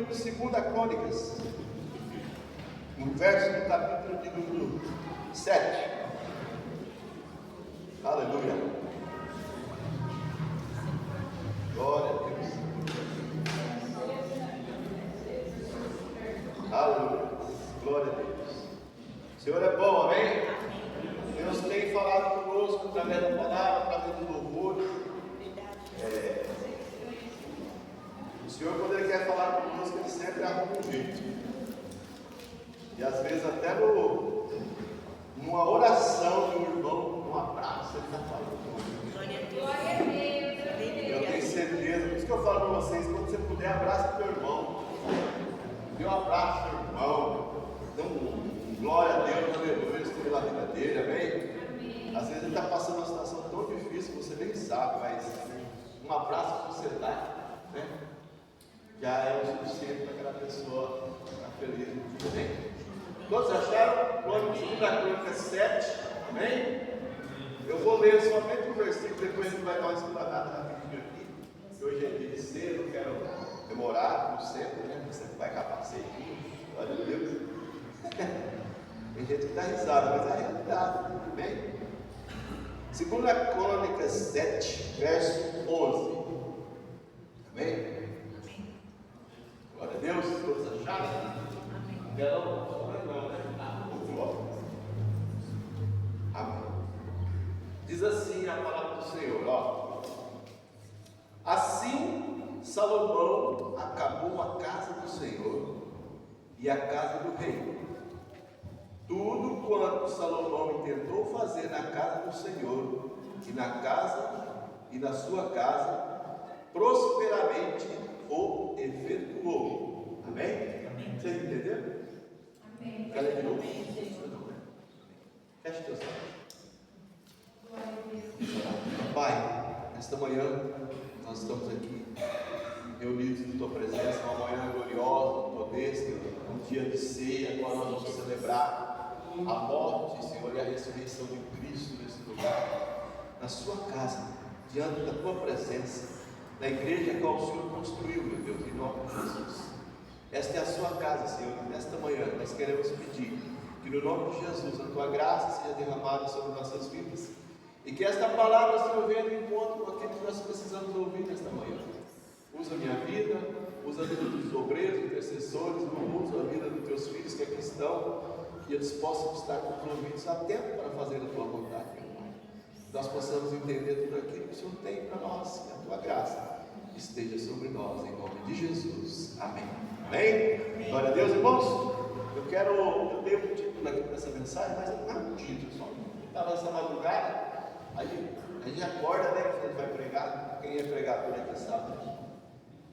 comigo em 2 Crônicas, no verso do capítulo de número 7. Aleluia. Glória a Deus. Aleluia. Glória a Deus. O Senhor é bom, amém? Deus tem falado conosco através da palavra, através do louvor. O Senhor, quando Ele quer falar conosco, Ele sempre arruma um jeito. E às vezes até numa oração de um irmão, num abraço, Ele está falando conosco. Glória a Deus. Eu tenho certeza, por isso que eu falo para vocês, quando você puder, abraça o teu irmão. Dê um abraço ao teu irmão. Dê glória a Deus, aleluia, esteja na vida dele, amém? Às vezes ele está passando uma situação tão difícil, você nem sabe, mas um abraço que você dá, né? Já é o suficiente para aquela pessoa ficar feliz. Amém? Todos acharam? Crônica 2 Crônica 7, amém? Eu vou ler somente um versículo, depois a gente vai dar uma explanada rapidinho aqui. Que hoje é dia de cedo, não quero demorar, como sempre, né? Você vai capacetinho, glória a Deus. Tem gente que dá risada, mas é a realidade, amém? 2 Crônicas 7, verso 11. Amém? Glória a Deus, todos acharam? Amém. Diz assim a palavra do Senhor, ó. Assim Salomão acabou a casa do Senhor e a casa do rei. Tudo quanto Salomão intentou fazer na casa do Senhor e na casa e na sua casa, prosperamente o efetuou. Amém? Amém. Vocês entenderam? Amém. Cadê de novo? Feche teus olhos. Pai, nesta manhã nós estamos aqui reunidos em tua presença, uma manhã gloriosa, no poder, Senhor, um dia de ceia, qual nós vamos celebrar a morte, Senhor, e a ressurreição de Cristo nesse lugar, na sua casa, diante da tua presença, na igreja a qual o Senhor construiu, meu Deus, em nome de Jesus. Esta é a sua casa, Senhor, e nesta manhã nós queremos pedir que no nome de Jesus a tua graça seja derramada sobre nossas vidas e que esta palavra, Senhor, venha de encontro com aquilo que nós precisamos ouvir nesta manhã. Usa a minha vida, usa a vida dos obreiros, intercessores, usa a vida dos teus filhos que aqui estão, que eles possam estar comprometidos a tempo para fazer a tua vontade, meu Pai. Nós possamos entender tudo aquilo que o Senhor tem para nós, que a tua graça esteja sobre nós, em nome de Jesus. Amém. Amém? Glória a Deus, irmãos. Eu dei um título aqui para essa mensagem, mas não é um título, só estava essa madrugada, aí a gente acorda, né, que a gente vai pregar, quem é pregador aqui sabe,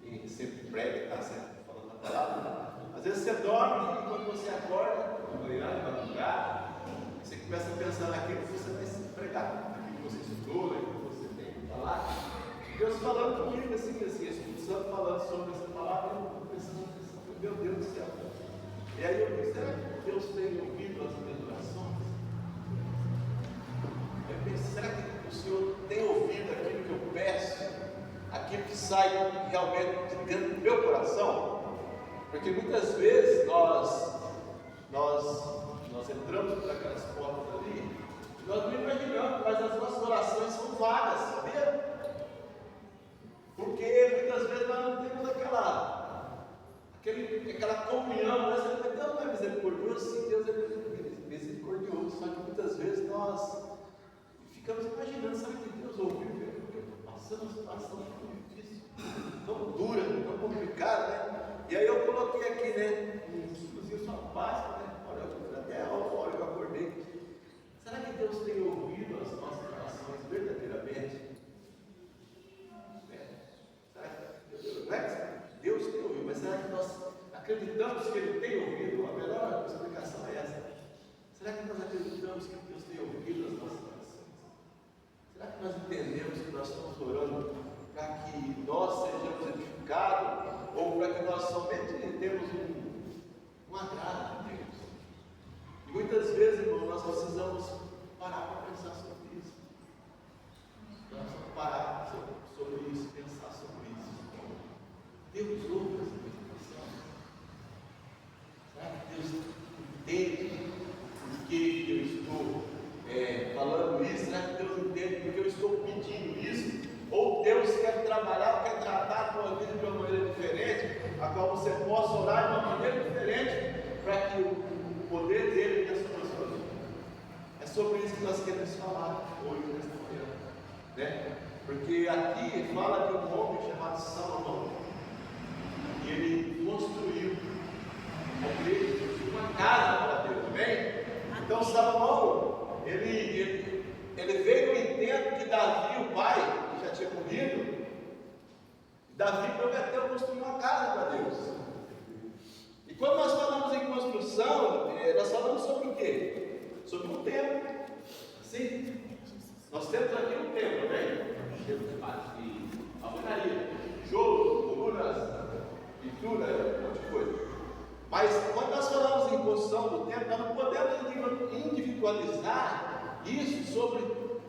e sempre prega, está sempre falando a palavra. Às vezes você dorme e quando você acorda, de madrugada, você começa a pensar naquilo que você vai se pregar, naquilo que você estudou, naquilo que você tem que falar. Deus falando comigo assim, Espírito Santo falando sobre essa palavra, eu pensando, meu Deus do céu. E aí eu pensei, será que Deus tem ouvido as minhas orações? Eu pensei, será que o Senhor tem ouvido aquilo que eu peço? Aquilo que sai realmente de dentro do meu coração? Porque muitas vezes nós entramos por aquelas portas ali, nós não imaginamos, mas as nossas orações são vagas, sabia? Porque muitas vezes nós não temos aquela comunhão, né? Deus não é misericordioso, sim, Deus é misericordioso, só que muitas vezes nós ficamos imaginando, sabe que Deus ouviu, porque eu estou passando uma situação tão difícil, tão dura, tão complicada, né? E aí eu coloquei aqui, né, um estudozinho só básico, né? Olha, até a hora que eu acordei. Será que Deus tem ouvido as nossas orações verdadeiramente? Não é que Deus tem ouvido, mas será que nós acreditamos que Ele tem ouvido? A melhor explicação é essa. Será que nós acreditamos que Deus tem ouvido as nossas orações? Será que nós entendemos que nós estamos orando para que nós sejamos edificados ou para que nós somente temos um agrado de Deus? E muitas vezes, irmão, nós precisamos parar para pensar sobre isso. Nós precisamos parar sobre isso, pensar sobre isso. Deus ouve as minhas orações. a qual você possa orar de uma maneira diferente, para que o poder dele venha sobre a sua vida. É sobre isso que nós queremos falar hoje, nesta manhã, né? Porque aqui fala de um homem chamado Salomão, e ele construiu a igreja, uma casa para Deus, amém? Então Salomão, ele veio no intento que Davi, o pai, que já tinha morrido, Davi prometeu construir uma casa para Deus. E quando nós falamos em construção, nós falamos sobre o quê? Sobre um templo. Sim? Nós temos aqui um templo, amém? Temos de alvenaria, tijolo, colunas, pintura, um monte de coisa. Mas quando nós falamos em construção do templo, nós não podemos individualizar isso sobre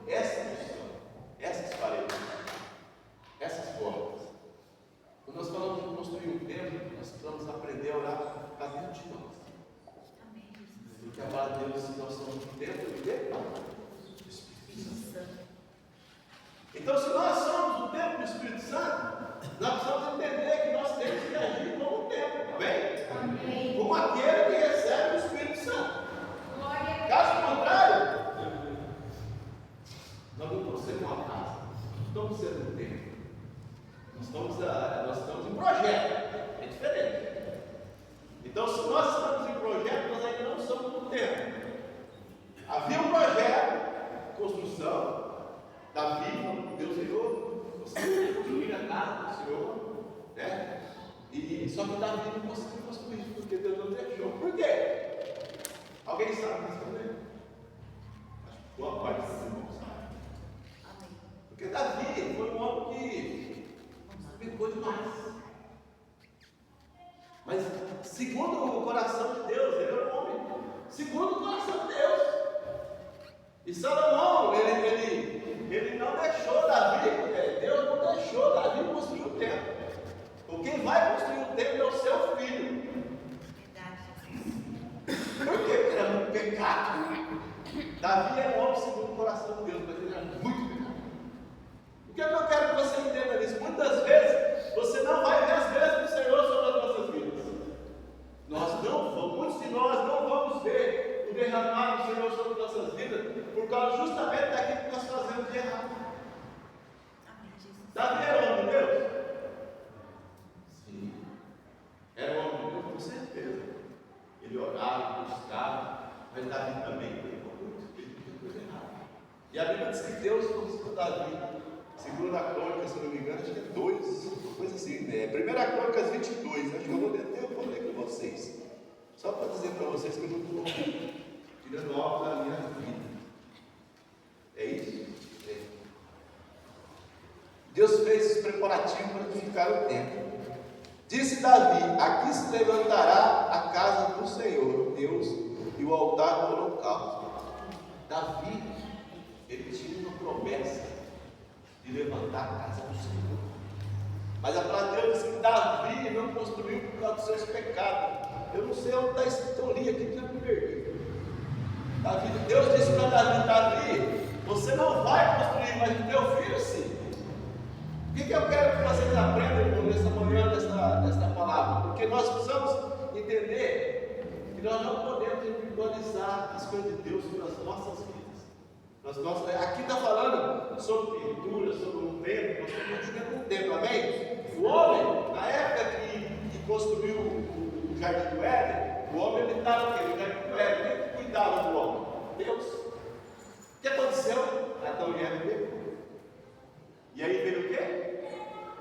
essa construção, essas paredes, essas portas. Quando nós falamos de construir um templo, nós precisamos aprender a orar para dentro de nós. Porque a palavra de Deus, nós somos um templo de do Espírito Santo. Então, se nós somos o templo do Espírito Santo, nós precisamos entender que nós temos que agir como um templo, amém? Amém. Como aquele que recebe o Espírito Santo. Caso contrário, nós não estamos sendo uma casa, nós estamos sendo um templo. Nós estamos em projeto, é diferente. Então, se nós estamos em projeto, nós ainda não somos um templo. Havia um projeto, construção. Davi, Deus Senhor, você tem que construir a casa do Senhor, né? Só que Davi não conseguiu construir, porque Deus não deixou. Por quê? Alguém sabe responder? Acho que boa parte dos irmãos sabe. Porque Davi foi um homem que pecou demais. Mas segundo o coração de Deus, ele era um homem segundo o coração de Deus. E Salomão, ele não deixou Davi, Deus não deixou Davi construir o templo. Porque quem vai construir o templo é o seu filho. Por quê? Porque era muito pecado. Davi era um homem segundo o coração de Deus, mas ele era muito pecado. O que eu quero que você entenda nisso? Muitas vezes você não vai ver as bênçãos do Senhor sobre as nossas vidas. Muitos de nós não vamos ver o derramar do Senhor sobre as nossas vidas por causa justamente daquilo que nós fazemos de errado. Davi era homem de Deus? Sim. Era homem de Deus, com certeza. Ele orava, buscava, mas Davi também pecou muito, fez muita coisa errada. E a Bíblia diz que Deus consultou Davi, segundo a Crônicas, se não me engano, acho que é 2, uma coisa assim, né? 1 Crônicas 22, acho que eu vou ler com vocês. Só para dizer para vocês que eu não estou tirando algo da minha vida. É isso? É. Deus fez os preparativos para edificar o templo. Disse Davi: aqui se levantará a casa do Senhor, Deus, e o altar do holocausto. Davi, ele tinha uma promessa de levantar a casa do Senhor. Mas a palavra de Deus diz que Davi não construiu por causa dos seus pecados. Eu não sei onde está esse teoria aqui que eu me perdi. Deus disse para Davi: você não vai construir, mas o teu filho sim. O que eu quero que vocês aprendam nessa manhã, nesta palavra? Porque nós precisamos entender que nós não podemos individualizar as coisas de Deus sobre as nossas vidas. Aqui está falando sobre pintura, sobre um templo, nós estamos construindo um templo, amém? O homem, na época que construiu o Jardim do Éden, o homem ele estava no Jardim do Éden, quem cuidava do homem? Deus. O que aconteceu? Adão e Eva pecou. E aí veio o quê?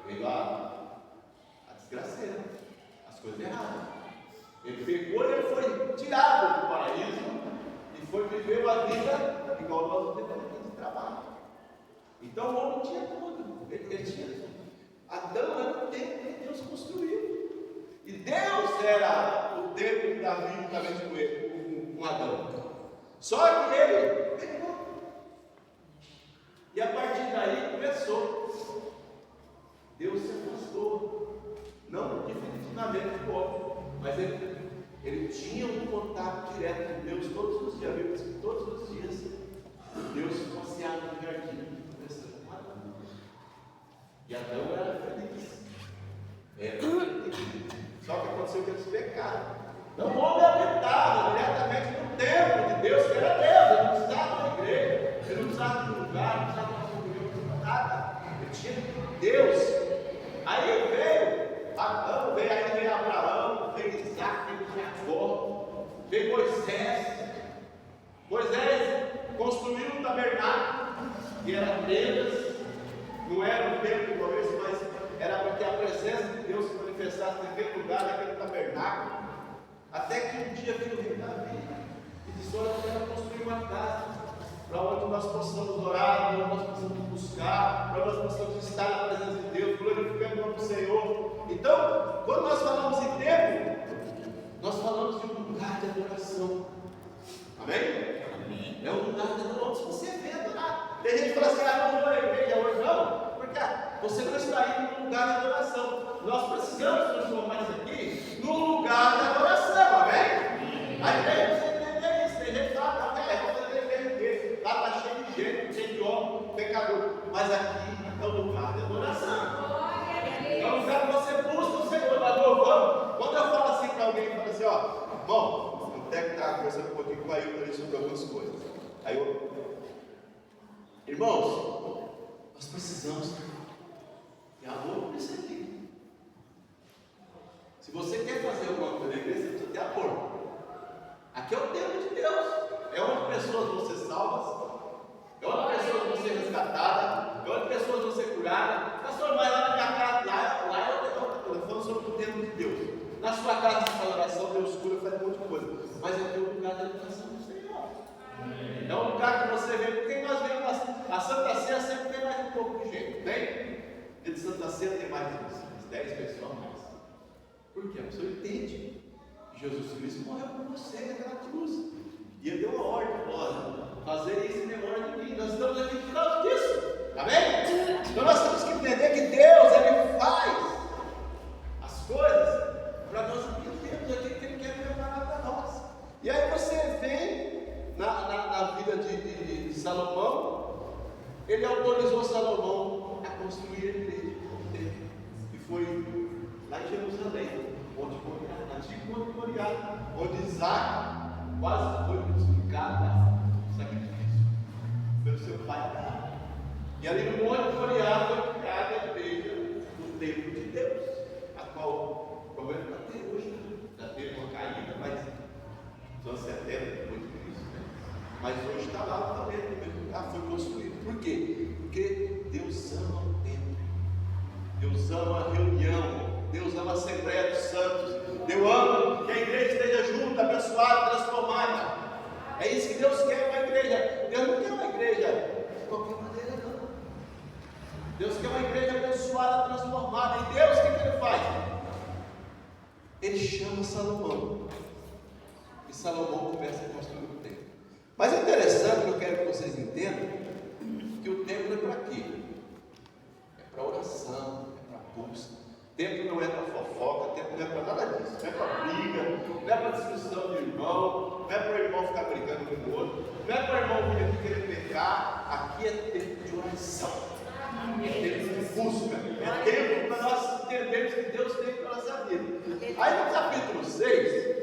Veio a desgraceira, as coisas erradas. Ele pecou e ele foi tirado do paraíso e foi viver uma vida igual nós temos de trabalho. Então o homem tinha tudo, ele tinha tudo. Adão era o templo que Deus construiu. E Deus era o templo que Davi juntamente com ele, com Adão. Só que ele pecou. E a partir daí começou. Deus se afastou. Não definitivamente do homem, mas ele tinha um contato direto com Deus todos os dias. Bíblia diz que todos os dias Deus passeava no jardim, conversando com Adão. E Adão era feliz. Era feliz. aconteceu que eles pecaram. Então o homem habitava diretamente no templo de Deus, que era Deus. Ele não precisava de uma igreja, ele não precisava de um lugar, não precisava de uma comunhão, não precisava de nada. Ele tinha Deus. Aí veio Adão, aí veio Abraão, veio Isaac, veio Jacó, veio Moisés. Moisés construiu um tabernáculo, que era tendas, não era um templo no começo, mas era porque a presença de Deus se manifestasse naquele lugar, naquele tabernáculo. Até que um dia veio o rei Davi e disse: olha, eu quero construir uma casa para onde nós possamos orar, para onde nós possamos buscar, para onde nós possamos estar na presença de Deus, glorificando o nome do Senhor. Então, quando nós falamos em templo, nós falamos de um lugar de adoração. Amém? É um lugar de adoração. Se você vê adorar, tem gente que fala assim: não vou à igreja hoje, não, porque você não está indo num lugar de adoração. Nós precisamos transformar isso aqui num lugar de adoração, amém? Aí tem você entender isso. Tem gente que fala: vou fazer igreja, lá está cheio de gente, cheio de homem, pecador. Mas aqui é um lugar de adoração. É um lugar que você busca o Senhor, nós louvamos. Quando eu falo assim para alguém, eu falo assim: bom, o técnico está conversando um pouquinho com a Ailton sobre algumas coisas. Aí irmãos, nós precisamos ter amor por isso aqui. Se você quer fazer alguma coisa na igreja, você precisa ter amor. Aqui é o templo de Deus. É onde pessoas vão ser salvas, é onde pessoas vão ser resgatadas, é onde pessoas vão ser curadas. Pastor, mas lá na minha casa, lá eu estou falando sobre o templo de Deus. Na sua casa de adoração, Deus cura, faz um monte de coisa. Mas é o lugar da adoração do Senhor. É um lugar que você vê, porque nós vemos a Santa Ceia sempre tem mais um pouco de gente, tem? Dia de Santa Ceia tem mais de 10 pessoas mais. Por quê? A pessoa entende que Jesus Cristo morreu por você naquela cruz. E ele deu uma ordem: olha, fazer isso em memória de mim. Nós estamos aqui por causa disso. Amém? Então nós temos que entender que Deus, Ele faz as coisas para nós entendermos aquilo que Ele quer preparar para nós. E aí você vê na vida de Salomão, ele autorizou Salomão a construir a igreja, e foi lá em Jerusalém, onde foi o antigo Monte Moriá, onde Isaac quase foi crucificado no sacrifício pelo seu pai Abraão. E ali no Monte Moriá foi criada a igreja do templo de Deus, a qual o problema está até hoje, já teve uma caída, mas nos anos 70 depois de Cristo, né? Mas hoje está lá também, no mesmo lugar, foi construído. Por quê? Porque Deus ama o templo, Deus ama a reunião, Deus ama a Assembleia dos Santos, Deus ama que a igreja esteja junta, abençoada, transformada. É isso que Deus quer com a igreja. Deus não quer uma igreja de qualquer maneira, não. Deus quer uma igreja abençoada, transformada. E Deus, o que Ele faz? Ele chama Salomão. E Salomão começa a construir o templo. Mas é interessante, que eu quero que vocês entendam, que o templo é para quê? É para oração, é para busca. Templo não é para fofoca, templo não é para nada disso. Não é para briga, não é para discussão de irmão, não é para o irmão ficar brigando com o outro, não é para o irmão vir aqui querer pecar. Aqui é tempo de oração, é tempo de busca, é tempo para nós entendermos que Deus tem para a nossa vida. Aí no capítulo 6,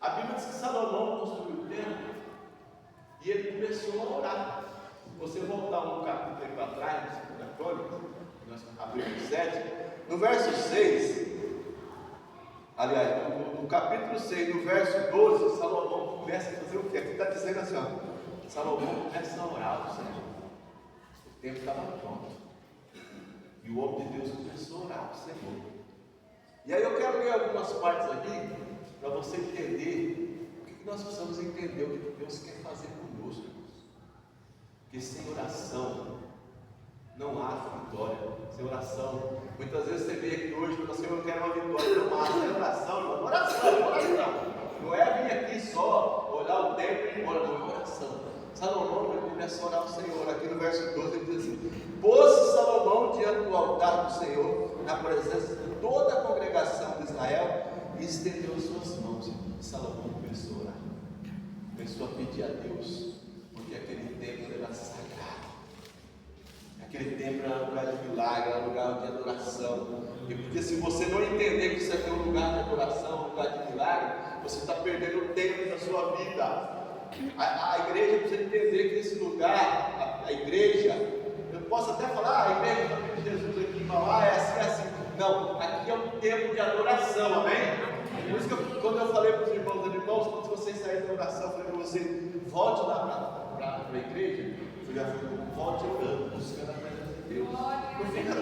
a Bíblia diz que Salomão construiu o templo e ele começou a orar. Se você voltar um capítulo para trás, no 2 Crônicas, nós abrimos 7, no verso 6, aliás, no capítulo 6, no verso 12, Salomão começa a fazer o que? Aqui está dizendo assim: Salomão começa a orar ao Senhor. O tempo estava pronto. E o homem de Deus começou a orar ao Senhor. E aí eu quero ler algumas partes aqui, para você entender o que nós precisamos entender, o que Deus quer fazer conosco. Porque sem oração não há vitória. Sem oração, muitas vezes você vem aqui hoje e fala assim: eu quero uma vitória. Não há, sem oração, irmão. Oração. Não é vir aqui só, olhar o tempo e ir embora, não é oração. Salomão, ele começa a orar ao Senhor. Aqui no verso 12 ele diz assim: pôs-se Salomão diante do altar do Senhor, na presença de toda a congregação de Israel, e estendeu suas mãos. E Salomão começou a orar, começou a pedir a Deus, porque aquele templo era sagrado. Aquele templo é um lugar de milagre, é um lugar de adoração. E porque se você não entender que isso aqui é um lugar de adoração, um lugar de milagre, você está perdendo o tempo da sua vida. A igreja precisa entender que esse lugar, a igreja, eu posso até falar, a igreja de Jesus aqui em Mauá é assim. Não, aqui é um tempo de adoração, amém? Por isso que quando eu falei para os irmãos, quando vocês saírem da oração, eu falei para você, volte lá para a igreja, eu já falei, volte orando, buscando a presença de Deus. Não fica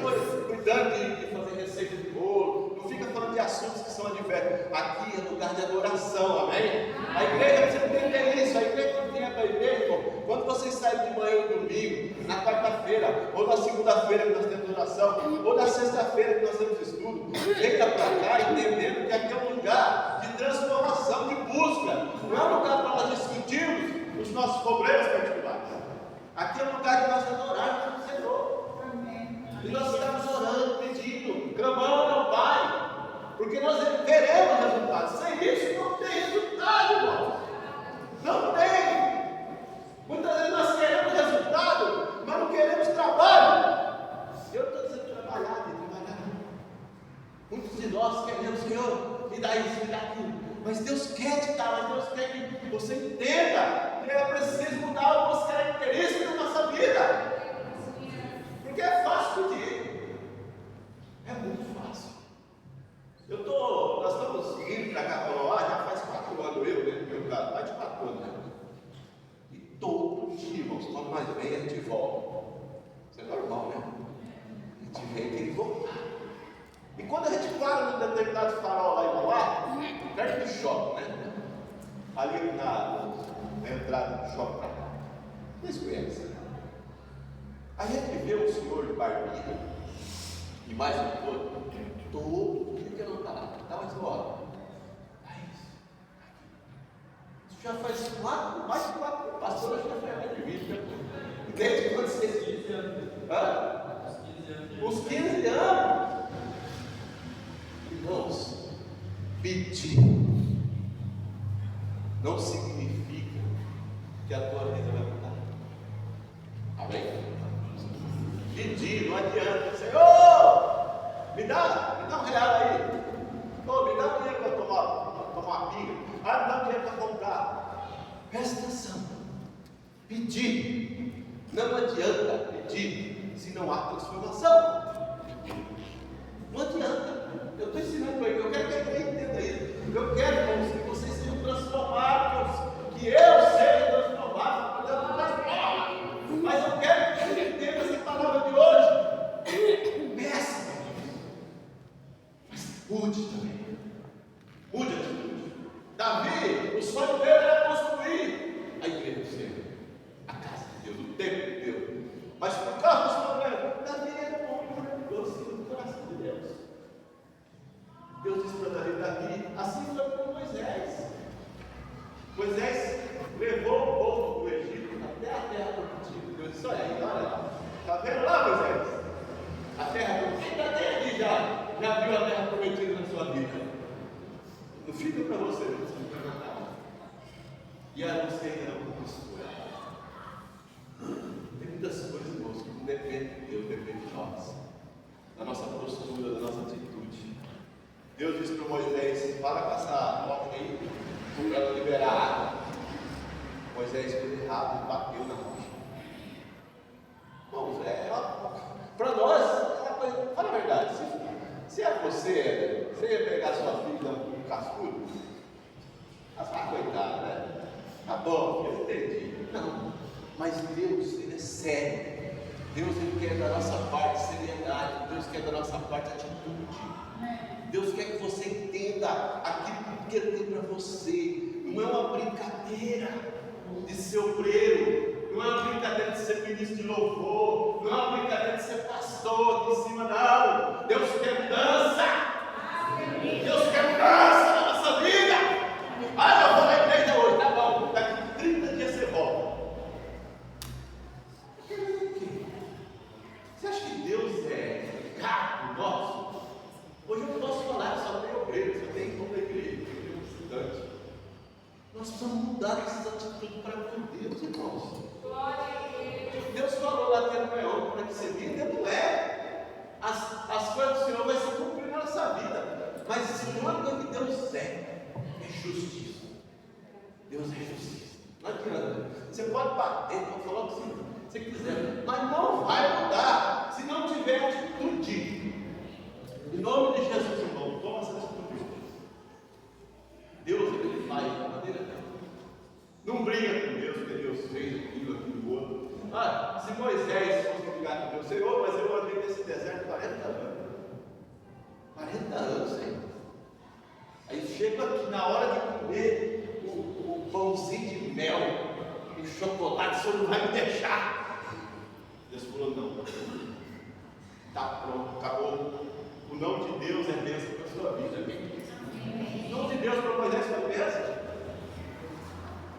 cuidando de fazer receita de bolo, não fica falando de assuntos que são adversos. Aqui é lugar de adoração, amém? A igreja precisa entender isso. A igreja não tem a igreja, irmão. Quando vocês saem de manhã no domingo, na quarta-feira, ou na segunda-feira que nós temos oração, ou na sexta-feira que nós temos estudo, venha para cá entendendo que aqui é um lugar de transformação, de busca. Não é um lugar para nós discutirmos os nossos problemas particulares. Aqui é um lugar de nós adorarmos o Senhor. E nós estamos orando, pedindo, clamando ao Pai, porque nós veremos resultados. Sem isso não tem resultado, irmão. Não tem. Muitas vezes nós queremos resultado, mas não queremos trabalho. Eu estou dizendo trabalhar. Muitos de nós queremos, Senhor, me dá isso, me dá aquilo. Mas Deus quer te dar, mas Deus quer que você entenda que é preciso mudar algumas características da nossa vida. Porque é fácil pedir. É muito fácil. Nós estamos indo para cá para Mauá, já faz 4 anos, no meu caso, mais de 4 anos. E todo dia, irmãos, quando nós vem, a gente volta. Isso é normal, né? A gente vem e tem que voltar. E quando a gente para num determinado farol lá em Mauá, perto do shopping, né? Ali na entrada do shopping para cá. Vocês conhecem? A gente vê o senhor de barbinha e mais um todo dia que eu não está lá. Está mais embora. Isso já faz mais de 4 pastor, acho que já foi mais de 20. Desde quando vocês dizem? Uns 15 anos. Irmãos, pedir não significa que a tua vida vai mudar. Amém? Pedir, não adianta. Senhor, me dá um real aí. Oh, me dá um dinheiro para tomar uma pinga. Me dá um dinheiro para comprar. Presta atenção. Pedir não adianta pedir se não há transformação. Não adianta. Eu estou ensinando para ele, eu quero que a igreja entenda isso. Eu quero, irmãos, que vocês sejam transformados, que eu seja transformado, mas eu quero que você entenda essa palavra de hoje. Peça, mas mude também. Mude a atitude. Davi, o sonho dele era construir a igreja do Senhor, a casa de Deus, o templo de Deus. Mas por causa dos problemas, Davi era um homem maravilhoso no coração de Deus. Deus disse para Davi, assim foi com Moisés. Moisés levou o povo do Egito até a terra prometida. Deus disse, olha lá, está vendo lá, Moisés? A terra prometida, até aqui já viu a terra prometida na sua vida. Não fica para você, não fica para nada. E a você ainda não conquistou. Tem muitas coisas, irmãos, que não dependem de Deus, dependem de nós, da nossa postura, da nossa atitude. Deus disse para Moisés, para passar a rocha aí, para liberar a água. Moisés fez errado e bateu na rocha. Bom, para nós, fala a verdade, se é você ia pegar sua filha no cascudo, coitada, né? Tá bom, eu entendi. Não, mas Deus, Ele é sério. Deus, Ele quer da nossa parte seriedade. Deus quer da nossa parte atitude. Deus quer que você entenda aquilo que Ele tem para você. Não é uma brincadeira de ser obreiro, não é uma brincadeira de ser ministro de louvor, não é uma brincadeira de ser pastor aqui em cima, não. Deus quer mudança. Deus quer mudança na nossa vida. Eu vou na igreja hoje, tá bom, daqui 30 dias você volta. Você acha que Deus é cargo nosso? Hoje eu não posso falar que só tem obreiro, só tem como da igreja, tem um estudante. Nós precisamos mudar essas atitudes para com Deus, irmãos. Deus falou lá que era melhor, para que você viva, não é. As coisas do Senhor vão se cumprir na nossa vida. Mas se uma coisa que Deus é justiça. Deus é justiça. Não adianta. Você pode bater, pode falar o que você quiser, mas não vai mudar se não tiver atitude. Em nome de Jesus, irmão, toma essa atitude. Deus, ele faz da maneira dela. Não briga com Deus, porque Deus fez aquilo, outro. Se Moisés fosse brigar com Deus, Senhor, mas eu andei nesse deserto 40 anos. 40 anos, Senhor. Aí chega aqui na hora de comer o pãozinho de mel e chocolate, o Senhor não vai me deixar. Deus falou, não. Está pronto, acabou. O nome de Deus é bênção para a sua vida. O nome de Deus para Moisés foi bênção.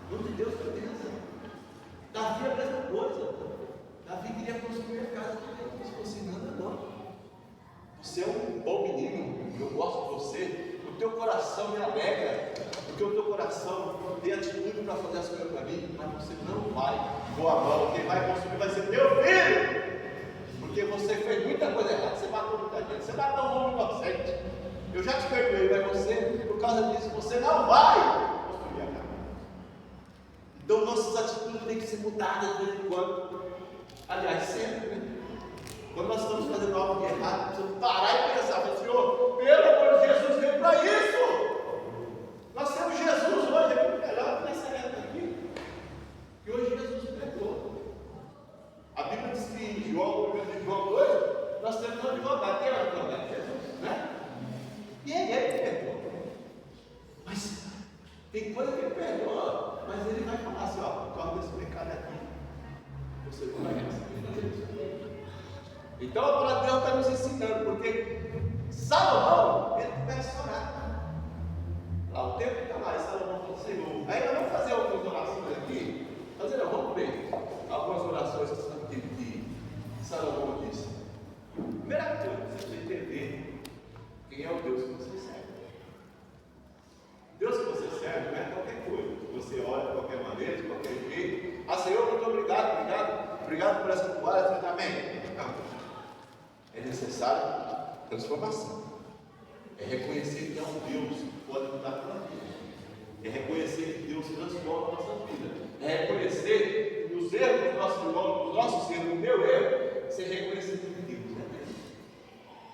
O nome de Deus foi bênção. Davi é a mesma coisa. Davi queria construir a casa que ele não fosse nada, não. Você é um bom menino, eu gosto de você. O teu coração me alegra, porque o teu coração tem atitude para fazer as coisas para mim, mas você não vai pôr a mão. Quem vai construir vai ser teu filho. Porque você fez muita coisa errada, você matou muita gente, você matou um homem inocente. Eu já te perdoei, mas você, por causa disso, você não vai construir a casa. Então nossas atitudes têm que ser mudadas de vez em quando. Aliás, sempre, né? Quando nós estamos fazendo algo de errado, precisamos parar e pensar, Senhor, pelo amor de Jesus, veio para isso. Nós temos Jesus hoje, é muito melhor que nessa época aqui. E hoje Jesus pregou. A Bíblia diz que em João, no livro de João 2, nós temos um advogado. Quem é o advogado? Jesus, né? E é ele que perdoa. Mas tem coisa que ele perdoa, mas ele vai falar assim, por causa desse pecado aqui, você não vai receber isso. Então a palavra de Deus está nos ensinando, porque Salomão, ele começa a orar. Lá o tempo está lá, e Salomão falou, Senhor. Aí nós vamos fazer algumas orações aqui. Vamos ver algumas orações que Salomão disse. Primeira coisa, você precisa entender quem é o Deus que você serve. Deus que você serve não é qualquer coisa. Você ora de qualquer maneira, de qualquer jeito. Senhor, muito obrigado por essa toalha, amém. Não. É necessário transformação. É reconhecer que é um Deus que pode mudar a nossa vida. É reconhecer que Deus transforma a nossa vida. É reconhecer que os erros do nosso irmão, dos nossos erros, do meu erro, ser reconhecido que Deus é Deus.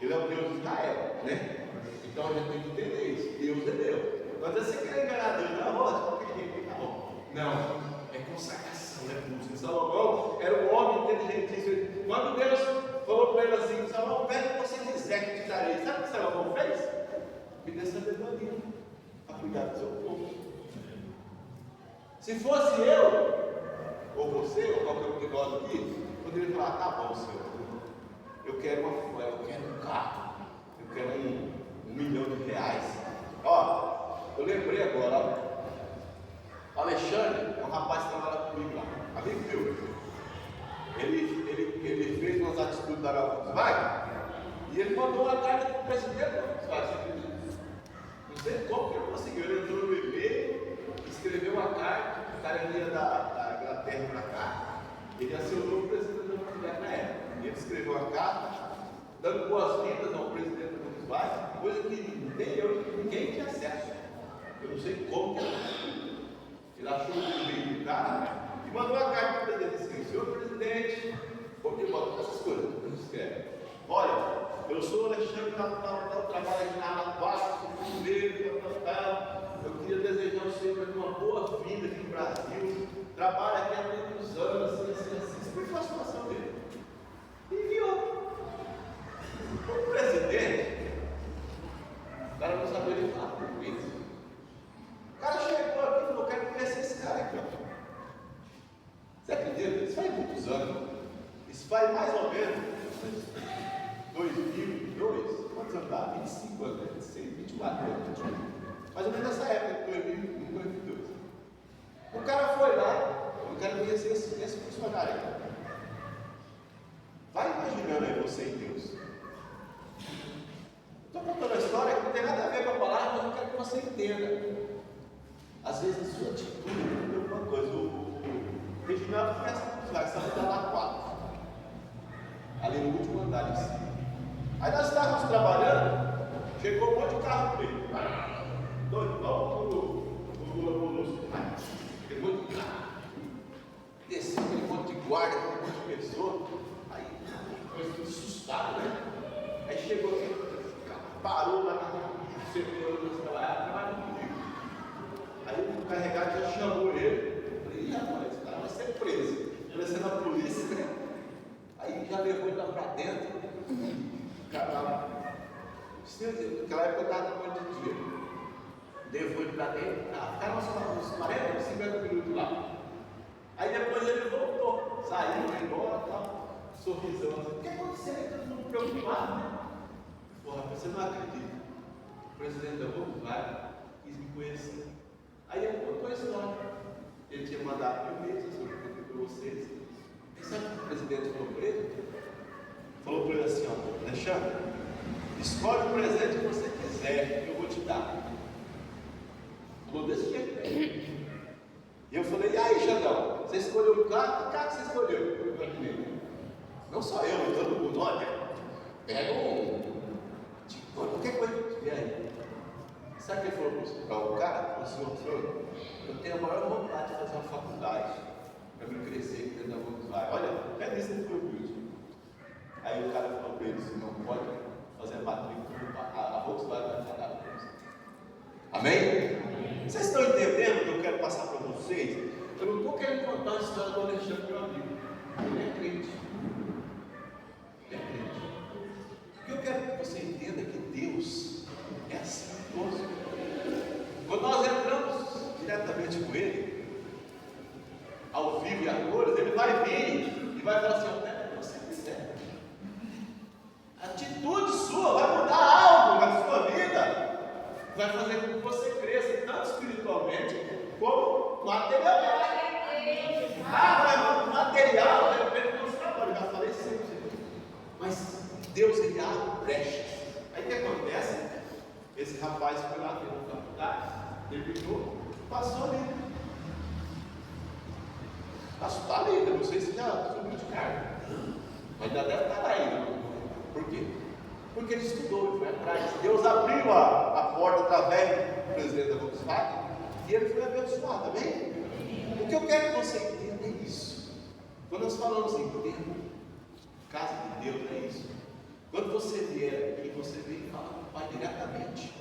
Ele é o Deus de Israel, né? Então a gente tem que entender isso. Deus é Deus. Mas você quer enganar Deus, tá bom. Não, é consagração, é busca. Salomão era um homem inteligentíssimo. Quando Deus falou para ele assim, Salomão, pede o que você quiser que te darei. Sabe o que Salomão fez? Me dê sabedoria para cuidar do seu povo. Se fosse eu, ou você, ou qualquer um de nós aqui, poderia falar, tá bom, Senhor, eu quero um carro, eu quero um milhão de reais. Eu lembrei agora, o Alexandre é um rapaz que trabalha comigo lá, amigo meu. Ele fez umas atitudes da Volkswagen e ele mandou uma carta para o presidente da Volkswagen. Não sei como que ele conseguiu, ele entrou no e-mail, escreveu uma carta, o cara vinha da Inglaterra para cá, ele acionou o presidente da Volkswagen na época. Ele escreveu uma carta, dando boas-vindas ao presidente da Volkswagen, coisa que nem eu, ninguém tinha acesso. Eu não sei como que ele achou o e-mail do cara e mandou a carta para o presidente assim, senhor presidente, porque bota essas coisas, não escreve. Olha, eu sou o Alexandre, trabalho aqui na Alaquara, sou fuzileiro, eu queria desejar ao senhor uma boa vida aqui no Brasil, trabalho aqui há muitos anos, assim. Isso foi a situação dele. E enviou. O presidente, o cara não sabia nem falar português. O cara chegou aqui e falou, quero conhecer esse cara aqui, ó. Você acredita? Isso faz muitos anos. Isso faz mais ou menos 2002. Quantos anos dá? 25 anos, 26, 24 anos, 21. Mais ou menos nessa época, 2002. O cara foi lá, eu quero conhecer esse funcionário aqui. Vai imaginando aí você e Deus. Estou contando a história que não tem nada a ver com a palavra, mas eu quero que você entenda. Às vezes a sua atitude muda alguma coisa. O Reginaldo conhece a Volkswagen, está lá 4. ali no último andar em cima. Aí nós estávamos trabalhando, chegou um monte de carro por ele. Doido, o Lula Molusco. Aquele monte de carro. Desceu aquele monte de guarda, aquele monte de pessoa. Aí eu fiquei assustado, né? Aí chegou aqui, parou lá no setor onde nós trabalhávamos comigo. Aí o carregado já chamou ele. Eu falei, ih, rapaz, esse cara vai ser preso. Parecendo a polícia, né? Aí já levou ele lá pra dentro. Naquela época eu estava no monte de dia. Levou ele pra dentro. Ficaram uns 40, 50 minutos lá. Aí depois ele voltou. Saiu, foi embora, tal. Sorrisão assim. O que aconteceu? Todo mundo preocupado, né? Porra, você não acredita. O presidente da Volkswagen quis me conhecer. Aí ele contou a história. Ele tinha mandado um e-mail, eu contei para vocês. E sabe o que o presidente falou para ele? Falou para ele assim, ó, Alexandre, escolhe o presente que você quiser, que eu vou te dar. Falou desse jeito. E eu falei, e aí, Xandão, você escolheu o carro? Que carro você escolheu? Não só eu, mas todo mundo, olha, pega qualquer coisa que tiver aí. Sabe o que ele falou para o cara? Falou, senhor, eu tenho a maior vontade de fazer uma faculdade para me crescer aqui dentro da Volkswagen. Olha, até isso ele foi humilde. Aí o cara falou para ele, você não pode fazer a matrícula, a Volkswagen vai pagar para você. Amém? Vocês estão entendendo o que eu quero passar para vocês? Eu não estou querendo contar a história do Alexandre, meu amigo. Ele é crente. Ele é crente. O que eu quero que você entenda é que Deus é assim conosco. Quando nós entramos diretamente com Ele, ao vivo e a cores, Ele vai vir e vai falar assim, eu quero que você quiser. A atitude sua vai mudar algo na sua vida, vai fazer com que você cresça, tanto espiritualmente como materialmente. Mas material, de repente, não se trabalha, já falei sempre. Mas Deus, Ele abre brechas. Aí o que acontece? Esse rapaz foi lá dentro da faculdade, terminou, passou ali. Está ali, eu não sei se já subiu de cargo, mas ainda deve estar aí. Por quê? Porque ele estudou, ele foi atrás. Deus abriu a porta através do presidente da Volkswagen e ele foi abençoado, amém? O que eu quero que você entenda é isso. Quando nós falamos em tempo, casa de Deus, é isso. Quando você vier aqui, você vem e fala com o Pai diretamente.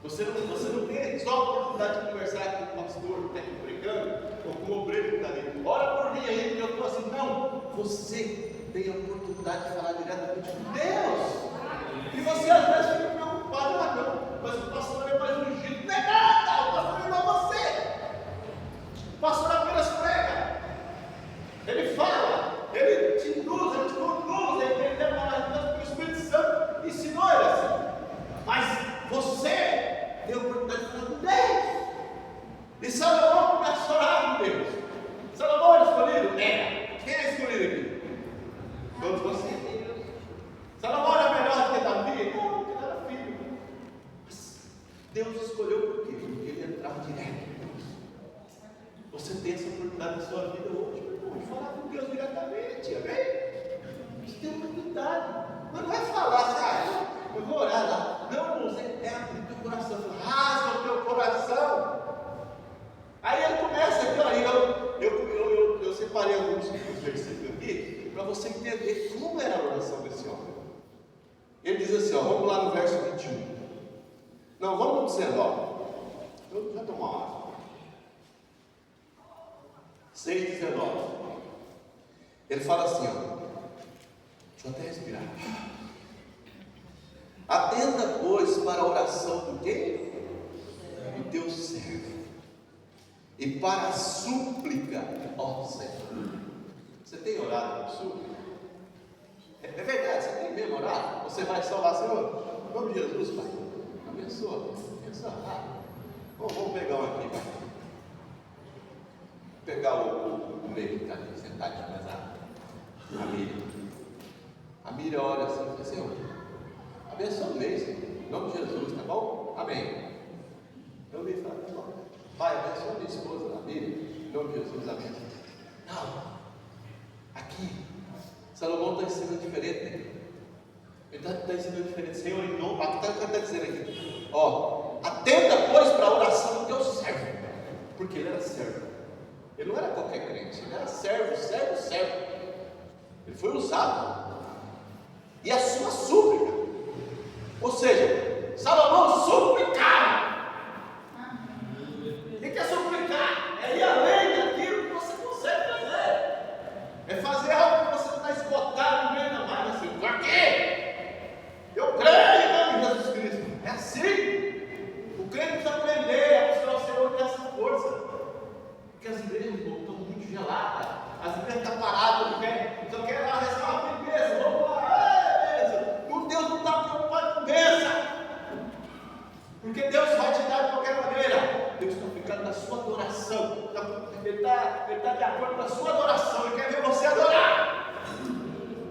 Você não tem só a oportunidade de conversar com o pastor que está aqui pregando, ou com o obreiro que está ali. Ora por mim aí, que eu estou assim. Não, você tem a oportunidade de falar diretamente com Deus. E você às vezes fica preocupado, não, mas o pastor é mais ungido. Não é nada, o pastor é igual você. O pastor apenas prega. Ele fala, ele te induz, ele te conduz, ele leva o Espírito Santo, ensinou ele assim. Mas você tem a oportunidade de falar com Deus. E Salomão começa a orar com Deus. Salomão é escolhido? É. Quem é escolhido aqui? Todos vocês. Salomão era melhor do que Davi? Não, porque era filho. Mas Deus escolheu por quê? Porque ele entrava direto. Você tem essa oportunidade na sua vida hoje, meu irmão, de falar com Deus diretamente, amém? Você tem oportunidade. Mas não é falar assim, eu vou orar lá. Não, irmão, você entra no teu coração, rasga o teu coração. Aí ele começa aqui, ó, eu separei alguns versículos aqui, para você entender como era a oração desse homem. Ele diz assim, ó, vamos lá no verso 21. Não, vamos no 19. Eu já tomar uma água. 6,19. Ele fala assim, ó. Deixa eu até respirar. Atenta, pois, para a oração do quê? Do teu servo. E para a súplica ao Senhor. Você tem orado por súplica? É verdade, você tem mesmo orado? Você vai salvar, Senhor? Em nome de Jesus, Pai. Abençoa. Abençoa. Vamos pegar um aqui, Pai. Vou pegar o meio que está ali, sentadinho, mas a Miriam. A Miriam olha assim e diz, Senhor, abençoa o mês, em nome de Jesus, tá bom? Amém. Eu me falo, tá bom. Pai, abençoa minha esposa, a Miriam, em nome de Jesus, amém. Não. Aqui. Salomão está ensinando diferente, né? Ele está ensinando diferente. Senhor, em nome, aqui está o que ele está dizendo aqui. Ó, atenda, pois, para a oração do teu servo. Porque ele era servo. Ele não era qualquer crente. Ele era servo. Ele foi usado. E a sua súplica. Ou seja, Salomão suplicava. O que é suplicar? É ir além daquilo que você consegue fazer. É fazer algo que você não está esgotado no meio da massa. Assim, para quê? Eu creio em nome de Jesus Cristo. É assim. O crente precisa aprender a buscar o Senhor com essa força. Porque as igrejas estão muito geladas. As igrejas estão paradas, só quer lá rezar uma bênção. Vamos lá, bênção. Deus não está preocupado com bênção. Porque Deus vai te dar de qualquer maneira. Deus está ficando na sua adoração. Ele está de acordo com a sua adoração. Ele quer ver você adorar.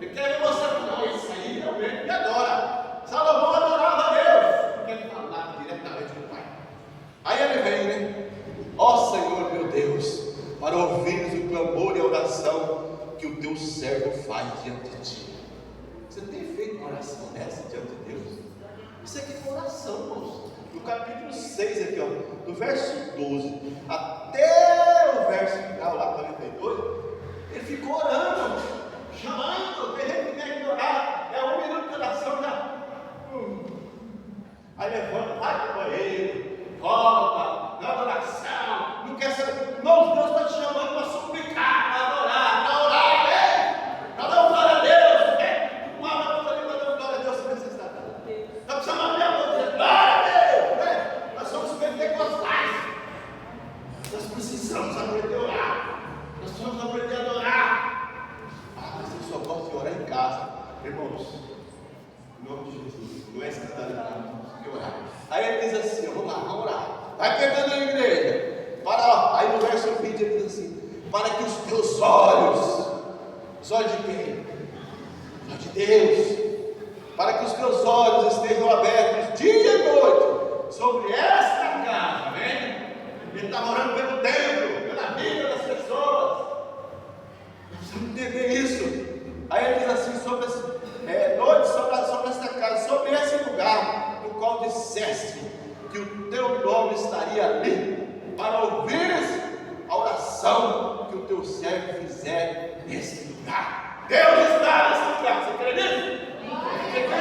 Ele quer ver você adorar. Isso aí realmente me adora. Salomão adorava a Deus. Porque ele falava diretamente com o Pai. Aí ele vem, né? Ó Senhor meu Deus, para ouvires o clamor e a oração que o teu servo faz diante de ti. Você tem feito uma oração dessa diante de Deus? Isso aqui é oração, irmãos. No capítulo 6 aqui, ó, do verso 12 até o verso final, lá 42, ele ficou orando, chamando, tem gente que tem que orar, é 1 minuto de oração, já. Aí levanta, vai para o banheiro, volta, dá oração, não quer saber. Irmãos, Deus está te chamando para suplicar, para adorar, para orar, para dar glória a Deus. Uma hora ali para dar glória a Deus, se necessário. Está te chamando mesmo para dizer glória a Deus. Nós somos pentecostais. Nós precisamos aprender a orar. Nós precisamos aprender a adorar. Mas eu só gosto de orar em casa. Irmãos, em nome de Jesus, não é escandalizado, tem que orar. Aí ele diz assim, vamos lá, vamos orar. Vai pegando a igreja. Aí no verso 20 ele diz assim, para que os teus olhos de quem? Os olhos de Deus. Para que os teus olhos estejam abertos dia e noite sobre esta casa, amém? Ele está orando pelo templo, pela vida das pessoas. Nós precisamos entender isso. Aí ele diz assim, sobre esta casa, sobre esse lugar, no qual disseste que o teu nome estaria ali, para ouvires a oração que o teu servo fizer nesse lugar. Deus está nesse lugar, você crê nisso? Você crê?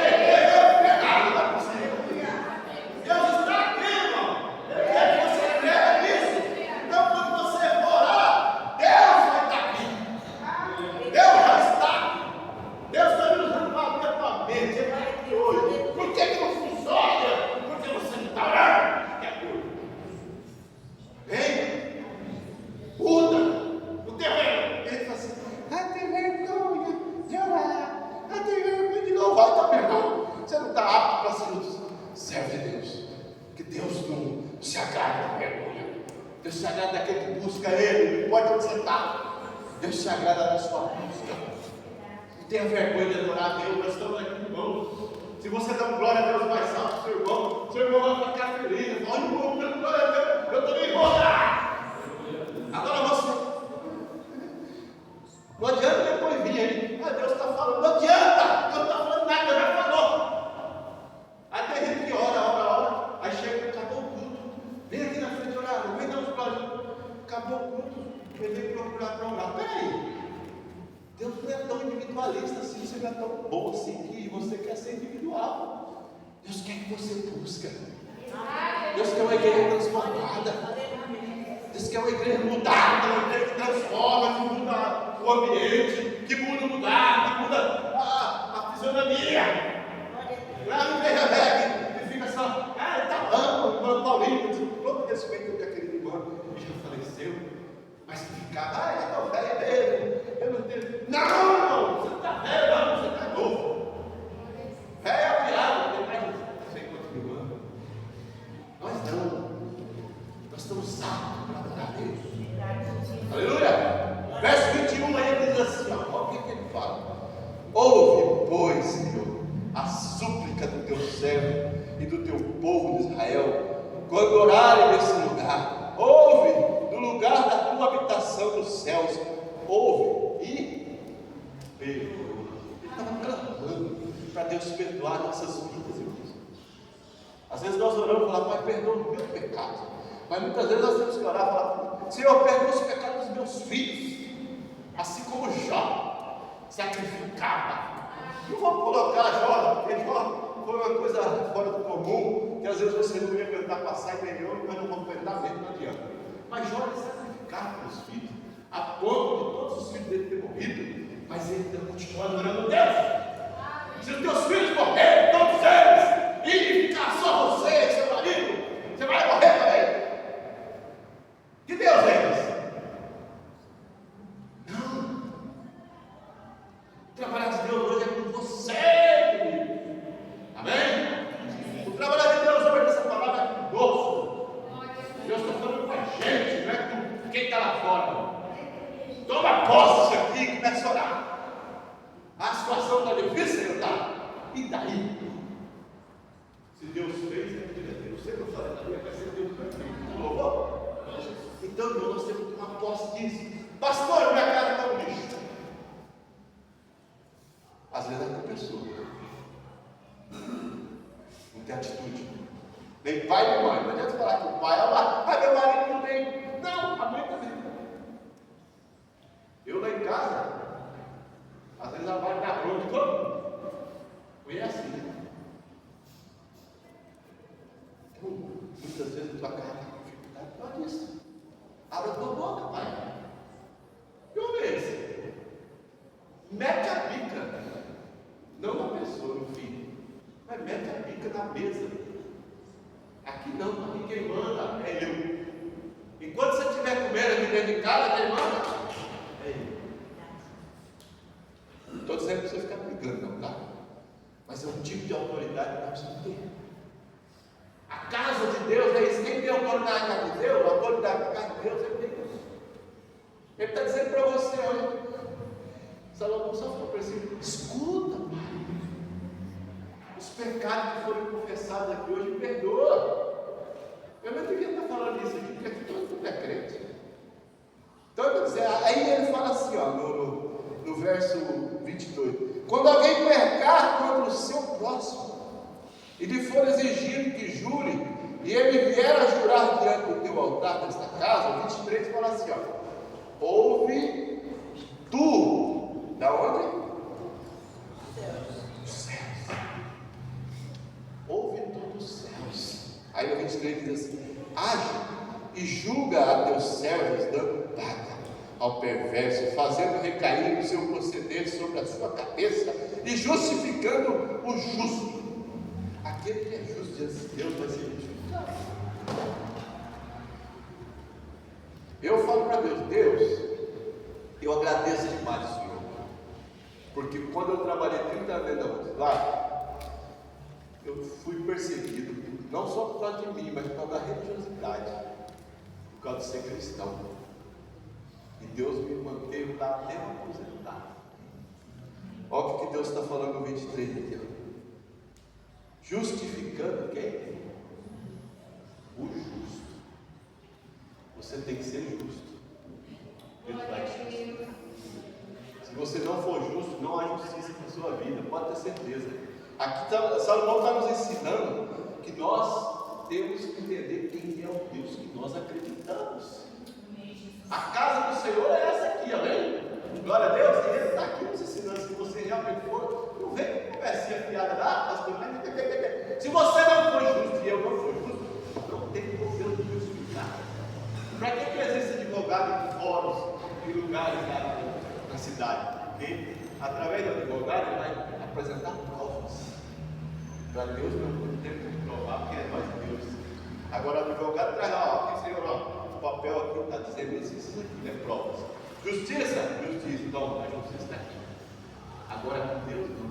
Deus está aqui, irmão. Ele quer que você creia nisso. Então, quando você for orar, Deus vai estar aqui. Deus já está. Deus está me usando para abrir a tua mente. Ele está aqui hoje. Por que não funciona? Porque você não está orando. Vem, muda o terreno. Ele fala assim: tem vergonha de orar, tem vergonha de louvar. Então, meu irmão, você não está apto para ser um servo de Deus. Porque Deus não se agrada da vergonha. Deus se agrada daquele que busca Ele, não importa onde você está. Deus se agrada da sua busca. Não tenha vergonha de adorar a Deus. Nós estamos aqui, irmãos. Se você dá glória a Deus mais alto, seu irmão vai ficar feliz. Olha, irmão, dando glória a Deus, eu também vou orar. Agora você. Não adianta depois vir aí. Deus está falando. Não adianta. Deus não está falando nada, já falou. Aí tem gente que ora. Aí chega, acabou o culto. Vem aqui na frente orar. Não vem dar uns glórias. Acabou o culto. Ele vem procurar para orar. Peraí. Deus não é tão individualista assim, você não é tão bom assim que você quer ser individual. Deus quer que você busque. Deus quer uma igreja transformada. Deus quer uma igreja mudada, uma igreja que transforma, que muda o ambiente, que muda o lugar, que muda a fisionomia. Não é uma igreja velha que fica só, ele está amando, o irmão Paulinho, com todo respeito da querida irmã que já faleceu, mas que ficava, eu estou velha mesmo. Eu não tenho. Não, você não está velho, não, você está novo. Velho é a piada, tem mais não sei quantos mil anos. Nós não. Nós estamos aptos para adorar a Deus. Aleluia. Verso 21 aí ele diz assim: olha o que ele fala. Ouve, pois, Senhor, a súplica do teu servo e do teu povo de Israel, quando orarem nesse lugar. Ouve do lugar da tua habitação nos céus. Ouve e perdoa. para Deus perdoar nossas vidas, irmãos. Às vezes nós oramos e falamos, Pai, perdoa o meu pecado. Mas muitas vezes nós temos que orar e falar, Senhor, perdoa os pecados dos meus filhos. Assim como Jó sacrificava. Não vamos colocar Jó, porque Jó foi uma coisa fora do comum, que às vezes você não ia aguentar passar em melhor, mas não vamos aguentar mesmo, não adianta. Mas Jó ele sacrificava pelos filhos, a ponto de todos os filhos dele terem morrido, mas ele continuou adorando Deus. Se os teus filhos morrerem, todos eles, e ficar só você e seu marido, você vai morrer também. Que Deus é esse? Não. O trabalho de Deus hoje é com você, querido. Amém? O trabalho de Deus hoje, essa palavra é conosco. Deus está falando com a gente, não é com quem está lá fora. Toma posse disso aqui e começa a orar. A situação está difícil, Senhor, está. E daí? Se Deus fez, é Deus. Você não falaria, vai ser Deus também. Louvou? Então, irmão, nós temos que tomar posse disso. Pastor, minha casa está um lixo. Às vezes é com a pessoa. Não tem atitude. Nem pai nem mãe. Não adianta falar que o pai é lá. Ah, meu marido não tem. Não, a mãe também. Eu lá em casa, às vezes ela vai dar bronca de todo mundo. Foi assim, né? Então, muitas vezes a tua casa está com dificuldade por causa disso. Abre a tua boca, pai. E uma vez, mete a bica, não na pessoa, no filho, mas mete a bica na mesa. Aqui não, aqui quem manda é eu. Enquanto você estiver comendo aqui dentro de casa, quem manda é eu. Não estou dizendo para você ficar brigando, não, tá? Mas é um tipo de autoridade que nós precisamos ter. A casa de Deus é isso. Quem tem autoridade na casa de Deus, a autoridade na casa de Deus é Deus. Ele está dizendo para você, olha, Salomão só falou para ele, escuta, pai. Os pecados que foram confessados aqui hoje, perdoa. Eu não devia estar falando isso aqui, porque aqui todo mundo é crente. Então, aí ele fala assim, ó, no verso 22. Quando alguém pecar contra o seu próximo, e lhe for exigido que jure, e ele vier a jurar diante do teu altar desta casa, 23 fala assim, ó, ouve tu, da onde? Dos céus. Ouve tu dos céus. Aí o 23 diz assim, age e julga a teus servos, dando paga ao perverso, fazendo recair o seu proceder sobre a sua cabeça, e justificando o justo. Aquele que é justo diante de Deus vai ser justificado. Eu falo para Deus, Deus, eu agradeço demais o Senhor, porque quando eu trabalhei 30 anos na Volkswagen, eu fui perseguido, não só por causa de mim, mas por causa da religiosidade, por causa de ser cristão. E Deus me manteve lá até me aposentar. Olha o que Deus está falando no 23 aqui, ó. Justificando quem? O justo. Você tem que ser justo. Ele vai te justificar. Se você não for justo, não há justiça na sua vida, pode ter certeza. Aqui Salomão está nos ensinando que nós temos que entender quem é o Deus que nós acreditamos. A casa do Senhor é essa aqui, amém? Glória a Deus, e Ele está aqui nos ensinando. Se você realmente for, não vem com conversinha fiada lá, pastor. Se você não for justo e eu não for justo, não tem como Deus me justificar. Para que existe advogado em fóruns, em lugares na cidade? Porque através do advogado ele vai apresentar provas. Para Deus não tem que provar, porque é nós Deus. Agora o advogado traz lá, ó, aqui, Senhor, ó. O papel aqui está dizendo isso aqui, né? Provas. Justiça? Justiça. Então, a justiça está aqui. Agora, com Deus, não.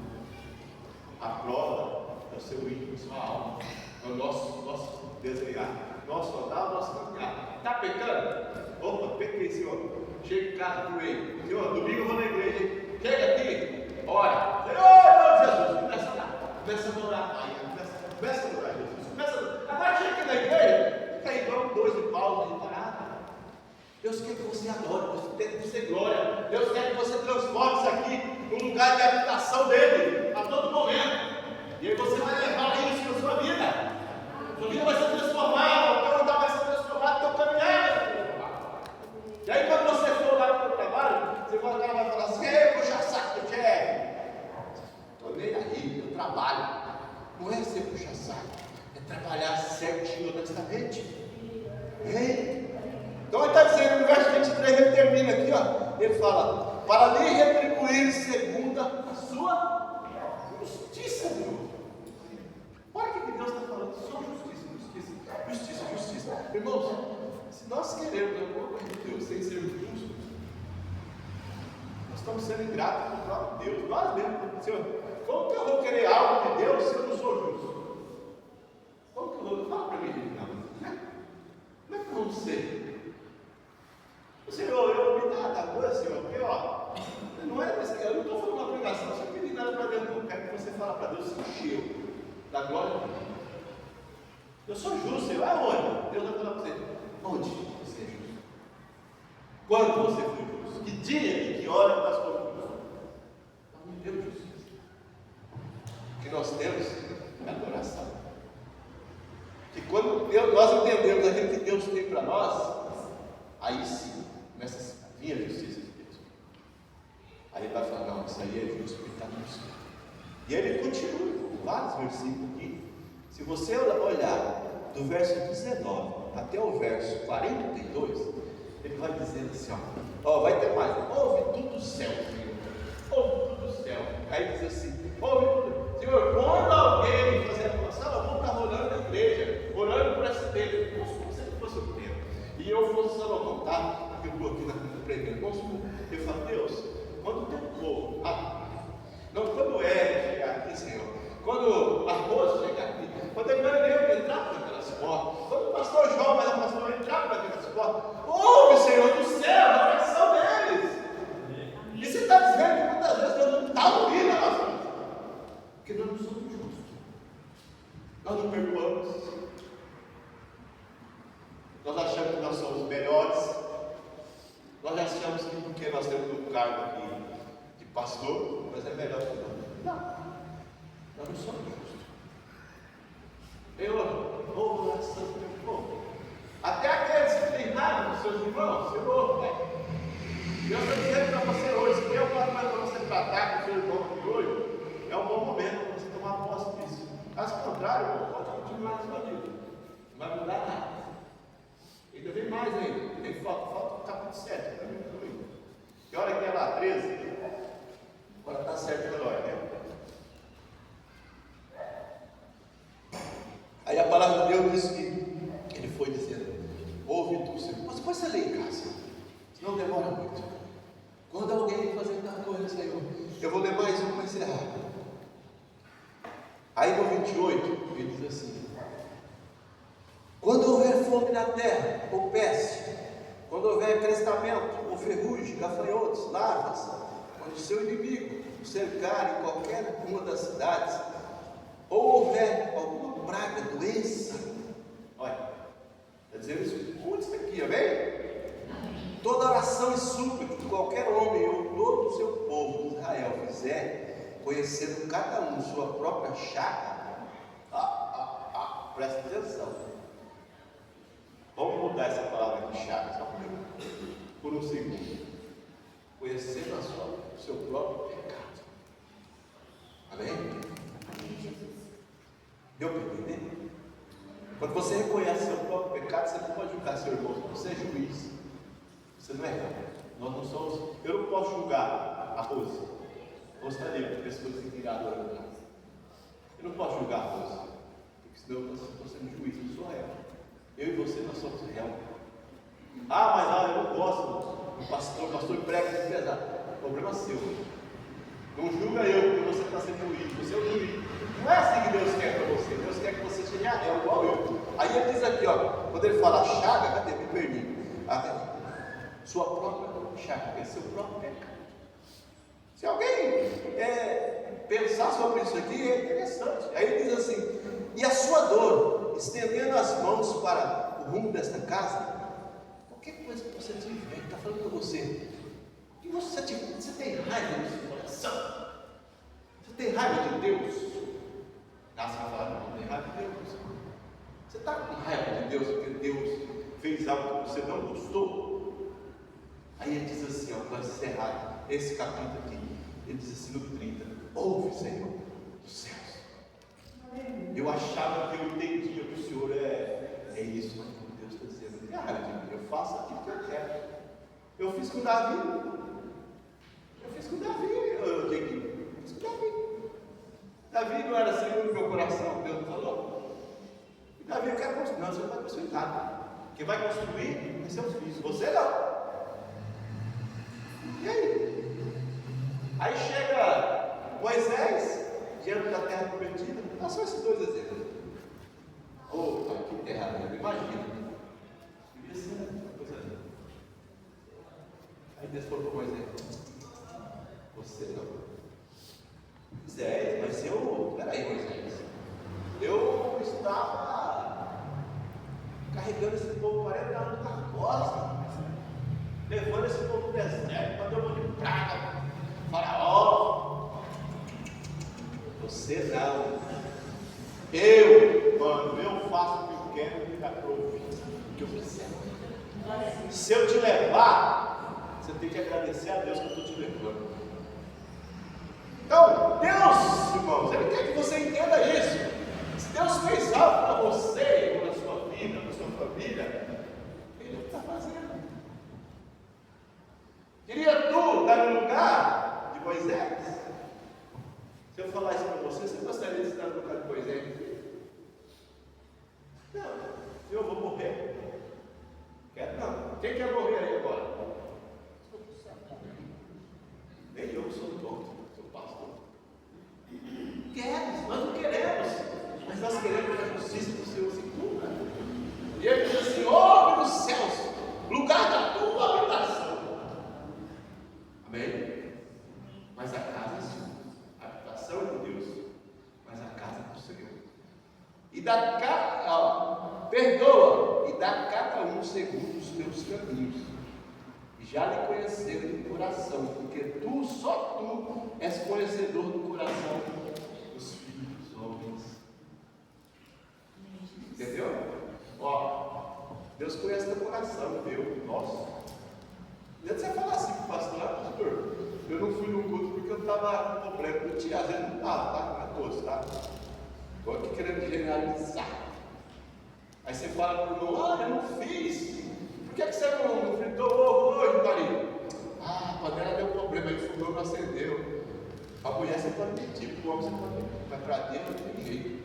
A prova é o seu íntimo, a sua alma. É o nosso desenhar. Nosso andar, nosso caminhar. Está pecando? Opa, pequei, Senhor. Chega em casa, doei. Senhor, domingo eu vou na igreja. Chega aqui, ora. Senhor, Jesus, começa a orar. Começa a orar, Pai. Começa a orar, Jesus. Começa a orar. Agora chega aqui na igreja. Fica aí, vamos dois de Paulo, de parada. Deus quer que você adore, Deus quer que você glória. Deus quer que você transforme isso aqui num lugar de habitação dele. todo momento. E aí você vai levar isso para a sua vida. Sua vida vai ser transformada, o teu andar vai ser transformado, o teu caminhar vai ser transformado. E aí quando você for lá para o teu trabalho, você vai falar assim: ei, puxa saco do chefe. Estou nem aí, eu trabalho. Não é ser puxa saco, é trabalhar certinho, honestamente. Então ele está dizendo, no verso 23, ele termina aqui, ó, ele fala: para lhe retribuir segundo a sua justiça, Deus. Olha o que Deus está falando, só justiça. Irmãos, se nós queremos alguma coisa de Deus sem ser justos, nós estamos sendo ingratos com o próprio Deus. Nós mesmos, Senhor, como que eu vou querer algo de Deus se eu não sou justo? Como que eu vou? Fala para mim, não. Como é que eu não sei? Senhor, eu me dá da coisa, Senhor, porque ó, não é desse, eu não estou falando uma pregação, você não pedi nada para Deus, não. Eu quero que você fale para Deus, se encheu da glória de Deus. Eu sou justo, Senhor, aonde? Deus vai falar para você: onde você é justo? Quando você foi justo? Que dia e que hora nós fomos justos? Nós não temos justiça. O que nós temos é adoração. Que quando nós entendemos aquilo que Deus tem para nós, aí sim começa a vir a justiça de Deus. Aí ele vai falar: não, isso aí é justo, porque está justo. E ele continua com vários versículos aqui. Se você olhar do verso 19 até o verso 42, ele vai dizendo assim: ó, vai ter mais: ouve tudo do céu, Senhor, ouve tudo do céu. Aí diz assim: ouve tudo, Senhor, quando alguém fazer a oração, eu vou estar orando na igreja, orando por essa igreja, como se fosse o tempo. E eu fosse só contar, porque eu estou aqui na pregando, eu falo: Deus, quando o teu povo, quando o Eric chegar aqui, Senhor, quando a Rosa chegar aqui, quando a irmã Neil entrar naquelas portas, quando o pastor João, mas o pastor entrar naquelas portas, ouve, Senhor, do céu, a oração deles. E você está dizendo que muitas vezes Deus não está ouvindo a nossa oração, porque nós não somos justos, nós não perdoamos, nós achamos que nós somos melhores, nós achamos que porque nós temos um cargo aqui de pastor, mas é melhor que nós. Não, nós não somos justos. Eu vou oração para o meu povo. Até aqueles que têm raiva dos seus irmãos, Senhor, eu estou dizendo para você hoje, se tem alguma coisa para você tratar com o seu irmão aqui hoje, é um bom momento para você tomar posse disso. Caso contrário, pode continuar na sua vida, não vai mudar nada. Ainda vem mais ainda, tem falta o capítulo 7, para mim também. Que hora que é lá? 13? Agora está certo o relógio, né? Aí a palavra de Deus diz que ele foi dizendo: ouve tu, Senhor. Mas depois você lê em casa, senão demora muito. Quando alguém fazer tal coisa, Senhor, eu vou ler mais um para encerrar. Aí no 28, ele diz assim: quando houver fome na terra, ou peste, quando houver crestamento, ou ferrugem, gafanhotos, larvas, quando o seu inimigo o cercar em qualquer uma das cidades, ou houver alguma praga, doença, olha, está dizendo isso muito aqui, amém? Toda oração e súplica que qualquer homem ou todo o seu povo de Israel fizer, conhecendo cada um sua própria chaga, presta atenção. Vamos mudar essa palavra de chaga só por um segundo. Conhecendo o seu próprio pecado. Amém? Deu para entender? Quando você reconhece seu próprio pecado, você não pode julgar seu irmão. Você é juiz. Você não é réu. Nós não somos. Eu não posso julgar a Rose. Rose está ali, porque pessoas que tiraram a casa. Eu não posso julgar a Rose, porque senão eu estou sendo juiz, eu sou réu. Eu e você, nós somos réu. Mas eu não gosto. O pastor prega muito pesado. O problema é seu. Não julga eu, porque você está sendo juiz. Você é o juiz. Não é assim que Deus quer para você. Deus quer que você seja réu, igual eu. Aí ele diz aqui, quando ele fala chaga, cadê? Me perdi. Sua própria chaga, é seu próprio pecado. Se alguém pensar sobre isso aqui, é interessante. Aí ele diz assim: e a sua dor, estendendo as mãos para o rumo desta casa, qualquer coisa que você tiver, ele está falando para você, e você tem raiva no seu coração, você tem raiva de Deus? Você vai falar, não tem raiva de Deus. Você está com raiva de Deus porque Deus fez algo que você não gostou? Aí ele diz assim, para encerrar esse capítulo aqui, ele diz assim no 30, ouve, Senhor dos céus. Eu achava que eu entendia que o Senhor é isso, mas Deus está dizendo, não tem raiva de mim, eu faço aquilo que eu quero. Eu fiz com Davi, eu fiz com Davi. Davi não era segundo o meu coração, Deus falou. E Davi, eu quero construir. Não, você não vai construir nada. Quem vai construir é seus filhos, você não. E aí? Aí chega Moisés, diante da terra prometida. Dá só esses dois exemplos. Oh, que terra linda, imagina. Devia ser uma coisa linda. Aí Deus falou para Moisés: você não. Moisés, mas eu. Peraí, Moisés. Eu estava carregando esse povo 40 anos na costa, levando esse povo para o deserto, mandou um monte de praga, faraó. Você não. Quando eu faço o que eu quero, eu ficar pronto o que eu fizer. Se eu te levar, você tem que agradecer a Deus que eu estou te levando. Então, Deus, irmãos, Ele quer que você entenda isso. Se Deus fez algo para você, ou na sua vida, na sua família, Ele está fazendo. Queria tu estar no lugar de Moisés? Se eu falar isso para você, você gostaria de estar no lugar de Moisés? Não, eu vou morrer. Quero não. Quem quer morrer aí agora? Nem eu sou tonto, sou pastor. Queremos, nós não queremos, mas nós queremos que a justiça do Senhor se cumpra. E ele diz assim: ouve nos céus, lugar da tua habitação. Amém? Mas a casa é sua. A habitação é de Deus, mas a casa é do Senhor. E dá perdoa, e dá cada um segundo os teus caminhos. E já lhe conheceram do coração, porque só tu és conhecedor do coração dos filhos dos homens. Entendeu? Ó, Deus conhece teu coração, teu, nosso. Não adianta você falar assim para o pastor: pastor, eu não fui no culto porque eu estava com problema. Mentira, às vezes não estava, tá? Não é todos, tá? Estou aqui querendo generalizar. Aí você fala para o irmão: eu não fiz. Por que você não fritou ovo hoje, marido? A panela deu problema, aí o fogão não acendeu. A mulher você pode mentir, para o homem você pode mentir, mas para Deus não tem jeito.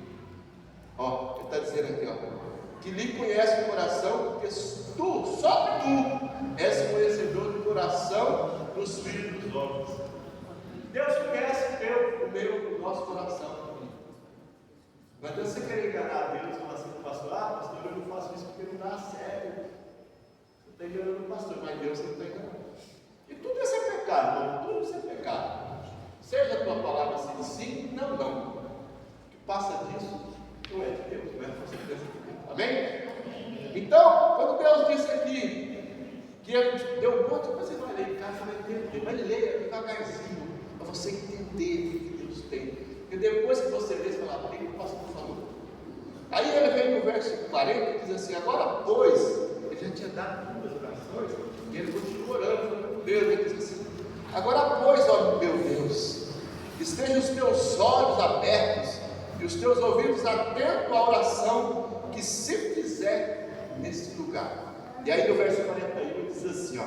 Ó, ele está dizendo aqui, ó, que lhe conhece o coração, porque só tu és conhecedor do coração dos filhos dos homens. Deus conhece o meu, o nosso coração. Não adianta você querer enganar a Deus e falar assim para o pastor: pastor, eu não faço isso porque não dá certo. Você está enganando o pastor, mas Deus você não está enganando. E tudo isso é pecado, irmão. Tudo isso é pecado. Seja a tua palavra assim, sim, não, não. O que passa disso não é de Deus, não é com certeza de Deus. Amém? Então, quando Deus disse aqui que Ele te deu um monte de coisa, você vai ler em casa, você vai entender, vai ler devagarzinho, para você entender o que Deus tem. Porque depois que você lê, você vai falar: o que o pastor falou? Aí ele vem no verso 40 e diz assim: agora pois, ele já tinha dado duas orações, e ele continua orando, falando com Deus. Ele diz assim: agora pois, ó meu Deus, estejam os teus olhos abertos e os teus ouvidos atentos à oração que se fizer nesse lugar. E aí no verso 41 diz assim: ó,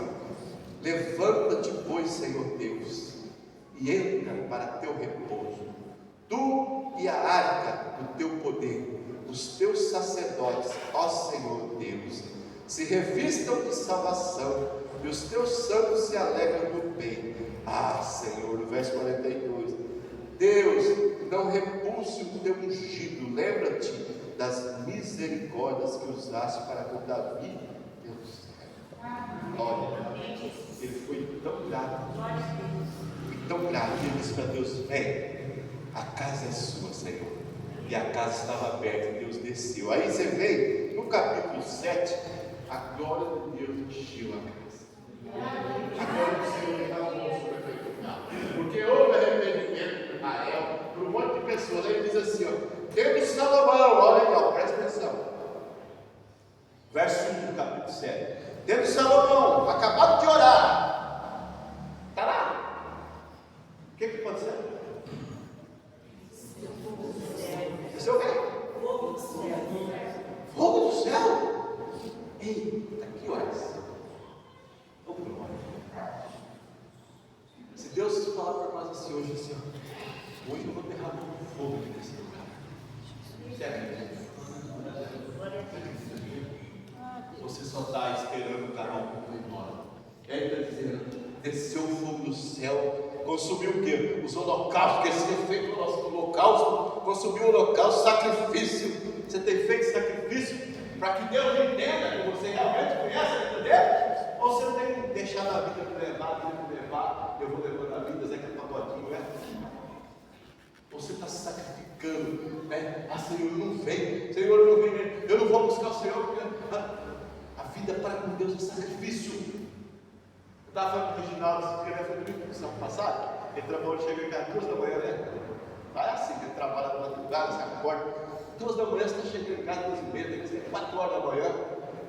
levanta-te, pois, Senhor Deus, e entra para teu repouso, tu e a arca do teu poder, os teus sacerdotes, ó Senhor Deus, se revistam de salvação, e os teus santos se alegram no bem. Ah, Senhor, no verso 42, Deus, não repulse o teu ungido, lembra-te das misericórdias que usaste para com Davi, teu servo. Olha, ele foi tão grato, que ele disse para Deus: vem, a casa é sua, Senhor. E a casa estava aberta, Deus desceu. Aí você vê, no capítulo 7, a glória de Deus encheu a casa. A glória do Senhor estava sobre a. Porque houve arrependimento de Israel, Tendo Salomão acabado de orar, está lá. O que aconteceu? Aconteceu o quê? Fogo do céu. Fogo do céu? Eita, que oração. Oh, glória. Se Deus falar para nós assim hoje, assim, hoje eu vou derramar um fogo aqui nesse lugar. Sério? Você só está esperando o canal para ir embora. Ele está dizendo: desceu o fogo do céu, consumiu o quê? Os holocaustos, que esse efeito do nosso holocausto, consumiu o holocausto, sacrifício. Você tem feito sacrifício para que Deus entenda que você realmente conhece a vida dele? Ou você tem deixado a vida me levar, eu vou levando a vida, Zé, aquele pagodinho, né? Você está se sacrificando, né? Ah, Senhor, não vem, Senhor, não vem, eu não vou buscar o Senhor, porque a vida para com Deus é sacrifício. Eu estava falando com o Reginaldo esse dia, foi domingo, semana passada, ele trabalhou, chega em casa 2 da manhã, né? Vai assim, ele trabalha na madrugada, se acorda, 2 da manhã, você está chegando em casa 2h30, tem que ser 4 horas da manhã,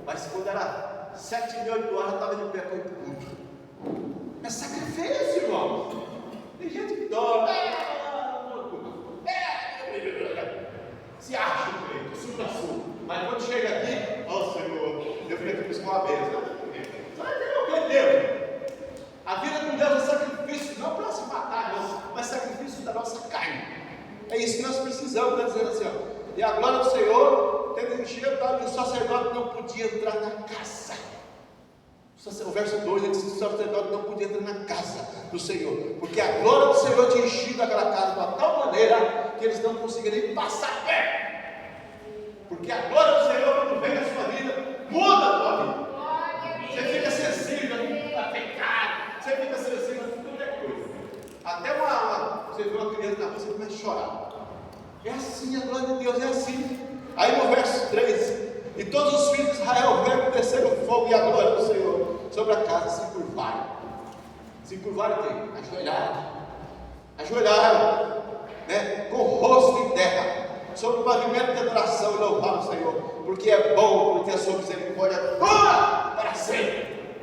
mas quando era 7h30, 8 horas, eu estava de pé com o culto. É sacrifício, irmão. Tem gente que dorme, se acha o crente, supra-sumo, mas quando chega aqui, ó Senhor, eu vim aqui buscar uma bênção. Sabe o que é Deus? A vida com Deus é sacrifício, não para se matar, não, mas sacrifício da nossa carne. É isso que nós precisamos, está dizendo assim, ó. E a glória do Senhor, tendo enchido, e o sacerdote não podia entrar na casa. O verso 2 ele diz que o sacerdote não podia entrar na casa do Senhor, porque a glória do Senhor tinha enchido aquela casa de uma tal maneira que eles não conseguiam nem passar perto. Porque a glória do Senhor, quando vem na sua vida, muda a tua vida. Você fica sensível a pecado, você fica sensível a qualquer coisa. Até você vê uma criança na rua, você começa a chorar. É assim, a glória de Deus é assim. Aí no verso 3, e todos os filhos de Israel veio descer o fogo e a glória do Senhor sobre a casa, se curvaram. Se curvaram quem? Ajoelharam, né? Com o rosto em terra, sobre o pavimento de adoração, e louvaram o Senhor, porque é bom, porque a sua misericórdia dura para sempre.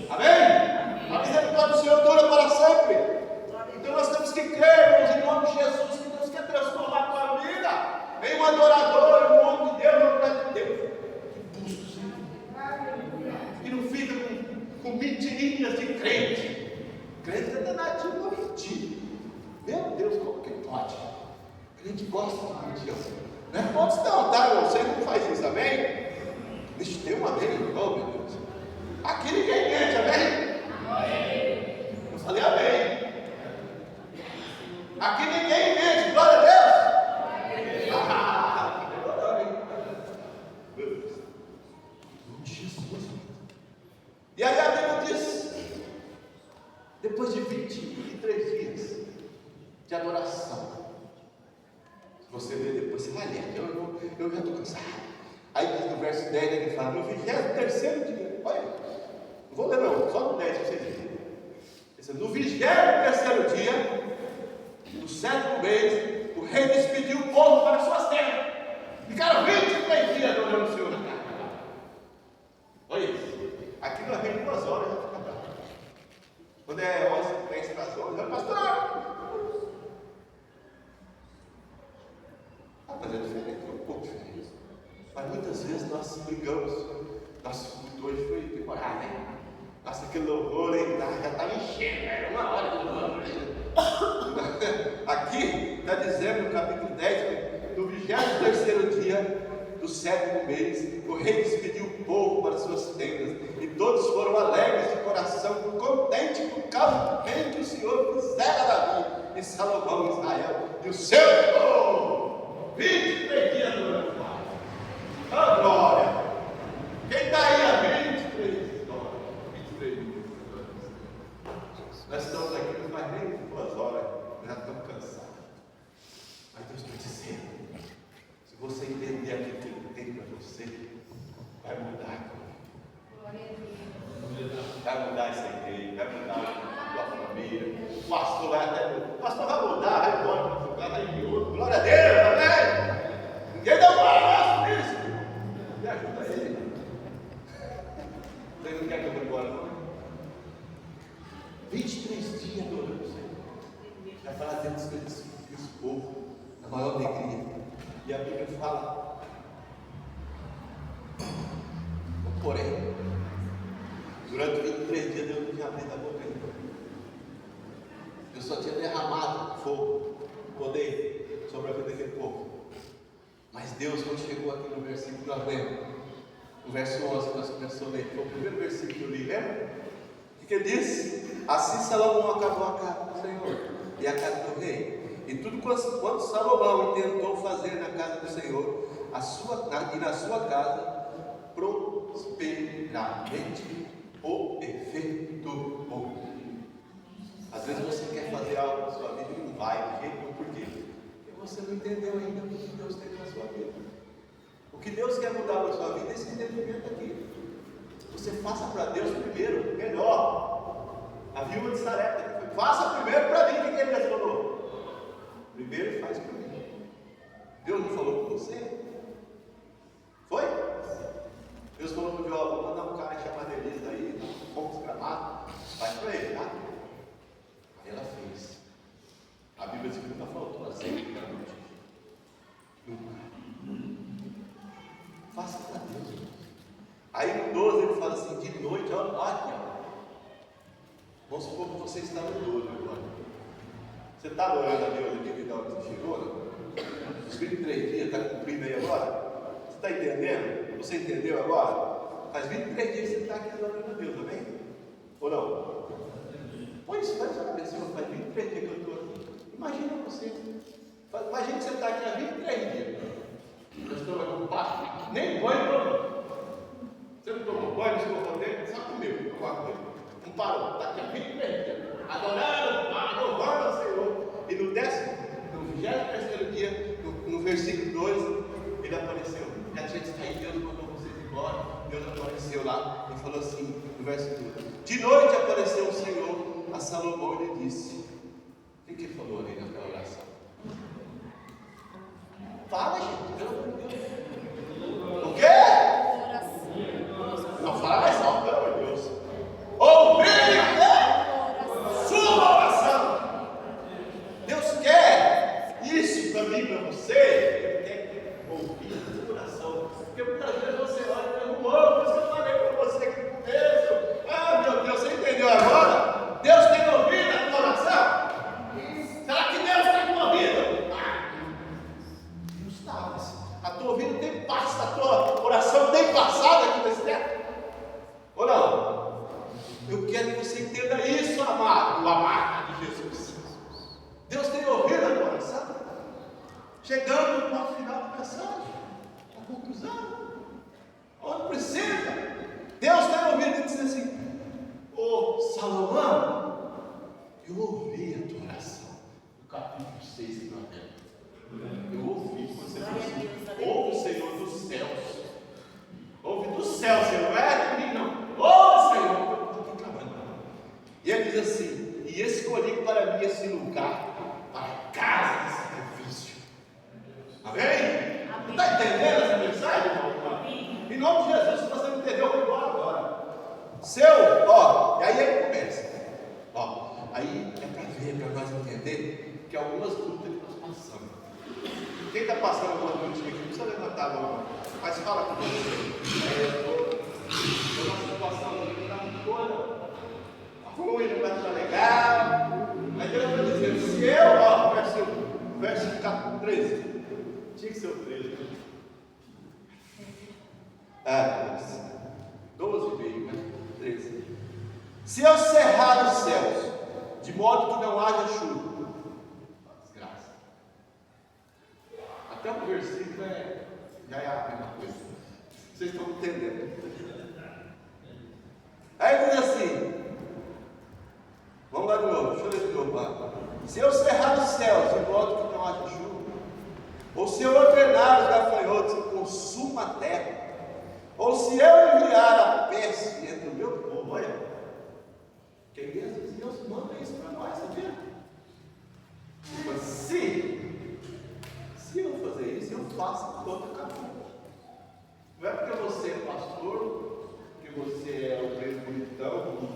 Amém? A misericórdia do Senhor dura para sempre. Então nós temos que crer, irmãos, em nome de Jesus, que Deus quer transformar a tua vida em um adorador, em nome de Deus, em nome de Deus, que busca o Senhor, que não fica com mentirinhas de crente. Crente é danadinho para mentir. Meu Deus, como que pode? Crente gosta de mentir assim. Não é todos não, tá, irmão? Você não faz isso, amém? Deixa eu ter um amém, oh meu Deus. Aqui ninguém mente, amém? Amém. Eu falei amém. Aqui ninguém mente, glória a Deus. Jesus. E aí a Bíblia diz, depois de 23 dias de adoração, se você ler depois, você vai ler, eu já estou cansado. Aí diz no verso 10, ele fala, no 23º dia, olha, não vou ler não, só no 10 que vocês verem. No 23º dia do 7º mês, o rei despediu o povo para suas terras. Ficaram 23 dias adorando o Senhor na casa. Olha isso. Aqui nós vemos 2 horas, já fica bravo. Quando é 11, 10 para as 11, pastor! Mas é diferente, é um pouco diferente. Mas muitas vezes nós brigamos. Nosso culto hoje foi temporário, né? Nossa, aquele louvor já estava enchendo, era 1 hora de louvor. Aqui está dizendo no capítulo 10, no 23º dia do 7º mês, o rei despediu o povo para suas tendas, e todos foram alegres de coração, contentes por causa do bem que o Senhor fizera a Davi e Salomão em Israel, e o seu povo. 23 dias durante o Pai. Oh glória! Quem está aí há 23 horas? 23 minutos. Nós estamos aqui não faz nem 2 horas, já estamos cansados. Mas Deus está dizendo, se você entender aquilo que Ele tem para você, vai mudar. Vai mudar essa igreja, vai mudar a tua família. O pastor vai até. O pastor vai mudar, vai embora para o lugar, vai em outro. Glória a Deus, amém? Ninguém dá um abraço nisso. Me ajuda aí. 3 dias Deus não tinha abrido a boca ainda. Deus só tinha derramado fogo, poder sobre a vida daquele povo. Mas Deus, quando chegou aqui no versículo 90, no verso 11, nós começamos a ler, foi o primeiro versículo que eu li, lembra? O que ele disse? Assim Salomão acabou a casa do Senhor e a casa do rei. E tudo quanto Salomão tentou fazer na casa do Senhor e na sua casa, prosperamente o efetuou. Às vezes você quer fazer algo na sua vida e não vai, de jeito nenhum. Por quê? Porque você não entendeu ainda o que Deus tem na sua vida. O que Deus quer mudar na sua vida é esse entendimento aqui. Você faça para Deus primeiro, melhor. A viúva de Sarepta, faça primeiro para mim. O que ele falou? Primeiro faz para mim. Deus não falou com você? Foi? Deus falou para o Jó, vou mandar um cara chamado Elias aí, um pouco desgramado, faz para ele, tá? Aí ela fez. A Bíblia diz que nunca faltou azeite para noite. Nunca. Faça para Deus. Aí no 12 ele fala assim, de noite, ó, aqui, ó. Vamos supor que você está no 12 agora. Você está orando a Deus aqui da hora que você chegou, não? Os 23 dias, está cumprindo aí agora? Você está entendendo? Você entendeu agora? Faz 23 dias que você está aqui adorando a Deus, amém? Ou não? Põe isso, faz uma pessoa, faz 23 dias que eu estou aqui. Imagina você. Imagina que você está aqui há 23 dias. Eu estou aqui no pasto, nem banho tomou. Você não tomou banho, não escovou o dente, só comeu. Não parou, está aqui há 23 dias. Adorando, louvando ao Senhor. E no 23º dia, no versículo 2, ele apareceu. Já tinha saído, Deus mandou vocês embora. Deus apareceu lá e falou assim, no verso 2: de noite apareceu o Senhor a Salomão e lhe disse. O que ele falou ali naquela oração? Fala, gente, pelo amor de Deus. O quê? Não, fala mais alto, pelo amor de Deus. Ouvi sua oração. Deus quer isso para mim, para você. Ele quer ouvir a sua oração. Porque muitas vezes você olha e pergunta, por isso que eu falei para você que no começo. Ah, meu Deus, você entendeu agora? Deus tem ouvido a tua oração? Será que Deus está com ouvido? Não está, mas a tua ouvido tem passado, a tua oração tem passado aqui nesse tempo? Ou não? Eu quero que você entenda isso, amado, o amado de Jesus. Deus tem ouvido a tua oração? Chegando no final da mensagem, a conclusão, onde precisa, Deus tem ouvido e diz assim: ô Salomão, eu ouvi a tua oração, no capítulo 6 e 90. Eu ouvi quando você disse: ouve o Senhor dos céus, ouve do céu, Senhor, não é de mim, não, ouve, Senhor. E ele diz assim: e escolhi para mim esse lugar, para casa de sacrifício. Amém? Está entendendo essa mensagem, irmão? Em nome de Jesus, se você não entendeu, eu vou embora agora. E aí ele começa. Aí é para ver, para nós entender que algumas lutas que nós passamos. Quem está passando alguma luta aqui, não precisa levantar a mão, mas fala com você. Nós estamos passando uma luta muito boa. Ruim, não vai estar legal. Mas Deus está dizendo: se eu, verso 13, tinha que ser o 13, 12 veio, né? 13. Se eu cerrar os céus, de modo que não haja chuva, desgraça. Até o versículo já é a mesma coisa. Vocês estão entendendo? Aí diz assim. Vamos lá de novo, deixa eu ler de novo lá. Se eu cerrar os céus de modo que não haja chuva, ou se eu ordenar os gafanhotos que consumam a terra, ou se eu enviar a peste entre o meu povo, olha, quem mesmo Deus manda isso para nós, sabia? Mas se eu fazer isso, eu faço enquanto acabou. Não é porque você é pastor, que você é o preso bonitão,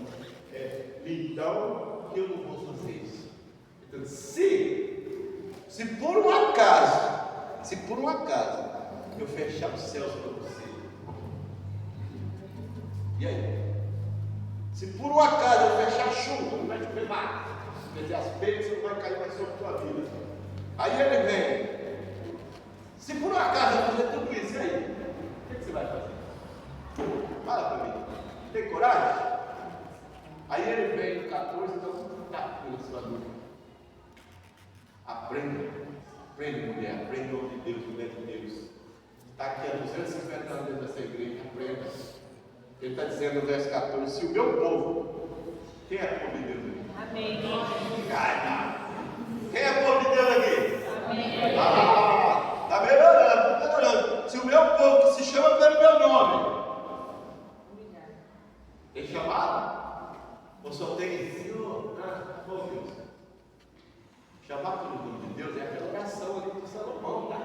então eu não vou fazer isso. Então, se por um acaso eu fechar os céus para você, e aí? Se por um acaso eu fechar a chuva, não vai chover mais. Quer dizer, as bênçãos não vai cair mais sobre a tua vida. Aí ele vem. Se por um acaso eu fazer tudo isso, e aí? O que você vai fazer? Fala para mim. Tem coragem? Aí ele vem no 14, então tá pela sua dúvida. Aprenda, mulher, aprenda a ouvir Deus, mulher de Deus. Está aqui há 250 anos dentro dessa igreja, aprenda. Ele está dizendo no verso 14: se o meu povo, quem é o povo de Deus aqui? Amém. Quem é o povo de Deus aqui? Amém. Está melhorando, está melhorando. Se o meu povo que se chama pelo meu nome, tem chamado? Ou só tem Senhor? Oh Deus. Chamar pelo nome de Deus é aquela oração ali de Salomão, tá?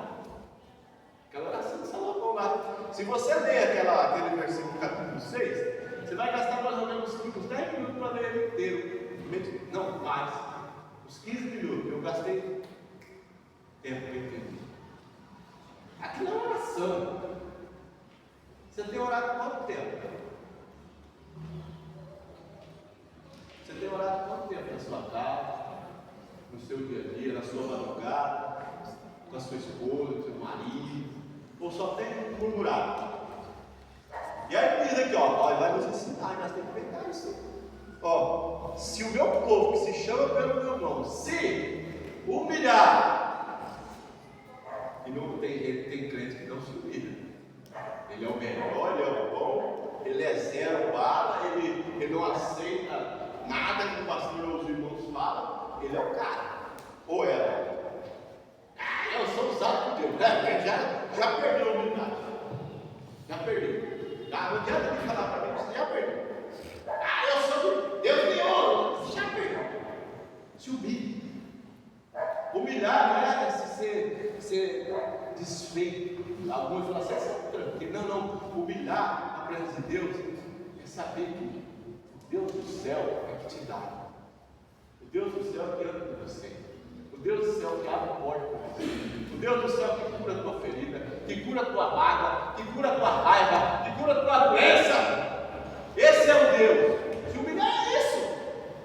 Aquela oração de Salomão lá. Se você ler aquele versículo capítulo 6, você vai gastar mais ou menos uns 10 minutos para ler ele inteiro. Não, mais. Uns 15 minutos. Eu gastei tempo para entender. Aquilo é uma oração. Você tem orado quanto tempo? Você tem orado quanto tempo na sua casa, no seu dia a dia, na sua madrugada, com a sua esposa, com o seu marido, ou só tem murmurado? E aí diz aqui, ó, vai nos ensinar, nós temos que pegar isso. Ó, se o meu povo que se chama pelo meu nome se humilhar, e não tem crente que não se humilha. Ele é o melhor, ele é o bom, ele é zero bala, ele não aceita nada que o pastor ou os irmãos falam, ele é o cara. Ou ela. Eu sou usado por Deus. Já perdeu a humildade. Já perdeu. Não adianta me falar para mim, você já perdeu. Eu sou de Deus me honra. Você já perdeu. Se humilhe. Humilhar não é ser desfeito. Alguns falam assim, não. Humilhar a presença de Deus é saber que o Deus do céu é que te dá. O Deus do céu que anda com você. O Deus do céu que abre a porta para você. O Deus do céu que cura a tua ferida, que cura a tua mágoa, que cura a tua raiva, que cura a tua doença. Esse é o Deus. Se humilhar é isso.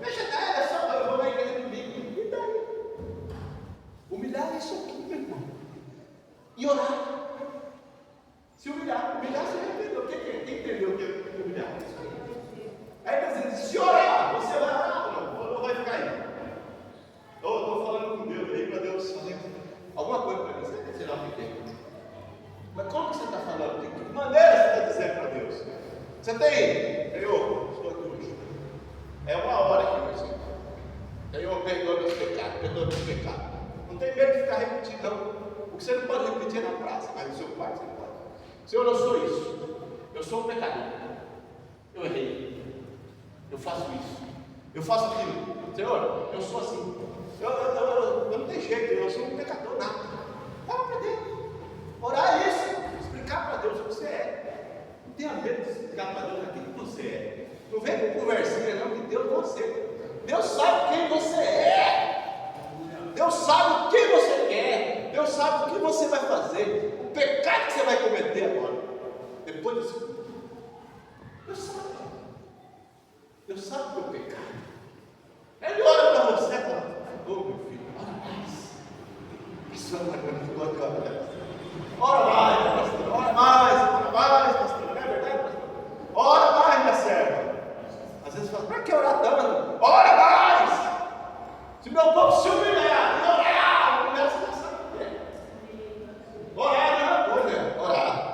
Deixa daí, é só eu vou na igreja domingo. E daí? Humilhar é isso aqui, meu irmão. E orar. Se humilhar você vai entender. Quem entendeu o que é humilhar? Isso aí. Aí você diz, se orar, você vai orar ou não vai ficar aí? Eu estou falando com Deus aí para Deus fazer alguma coisa para mim. Você tem que tirar o que tem. Mas como que você está falando? De que maneira você está dizendo para Deus? Você tem, Senhor, estou aqui hoje. É uma hora aqui, Senhor. Senhor, perdoa meus pecados. Não tem medo de ficar repetindo, não. O que você não pode repetir é na praça, mas no seu pai você não pode. Senhor, eu sou isso. Eu sou um pecador. Eu errei. Eu faço isso. Eu faço aquilo. Senhor, eu sou assim. Eu não tenho jeito. Eu sou um pecador nada. Fala para Deus. Orar é isso. Explicar para Deus o que você é. Não tenha medo de explicar para Deus aquilo que você é. Não vem com conversinha não, que Deus não aceita. Deus sabe quem você é. Deus sabe o que você quer. Deus sabe o que você vai fazer. O pecado que você vai cometer agora. Depois disso. Deus sabe. Deus sabe o teu pecado. Ele olha para você e fala, meu filho, ora mais. Isso é uma coisa. Ora mais, pastor. Ora mais, pastor. Não é verdade, pastor? Ora mais, minha serva. Às vezes fala, para que orar tanto? Ora mais. Se meu povo se humilhar e orar, você não sabe o que é. Orar é uma coisa. Orar.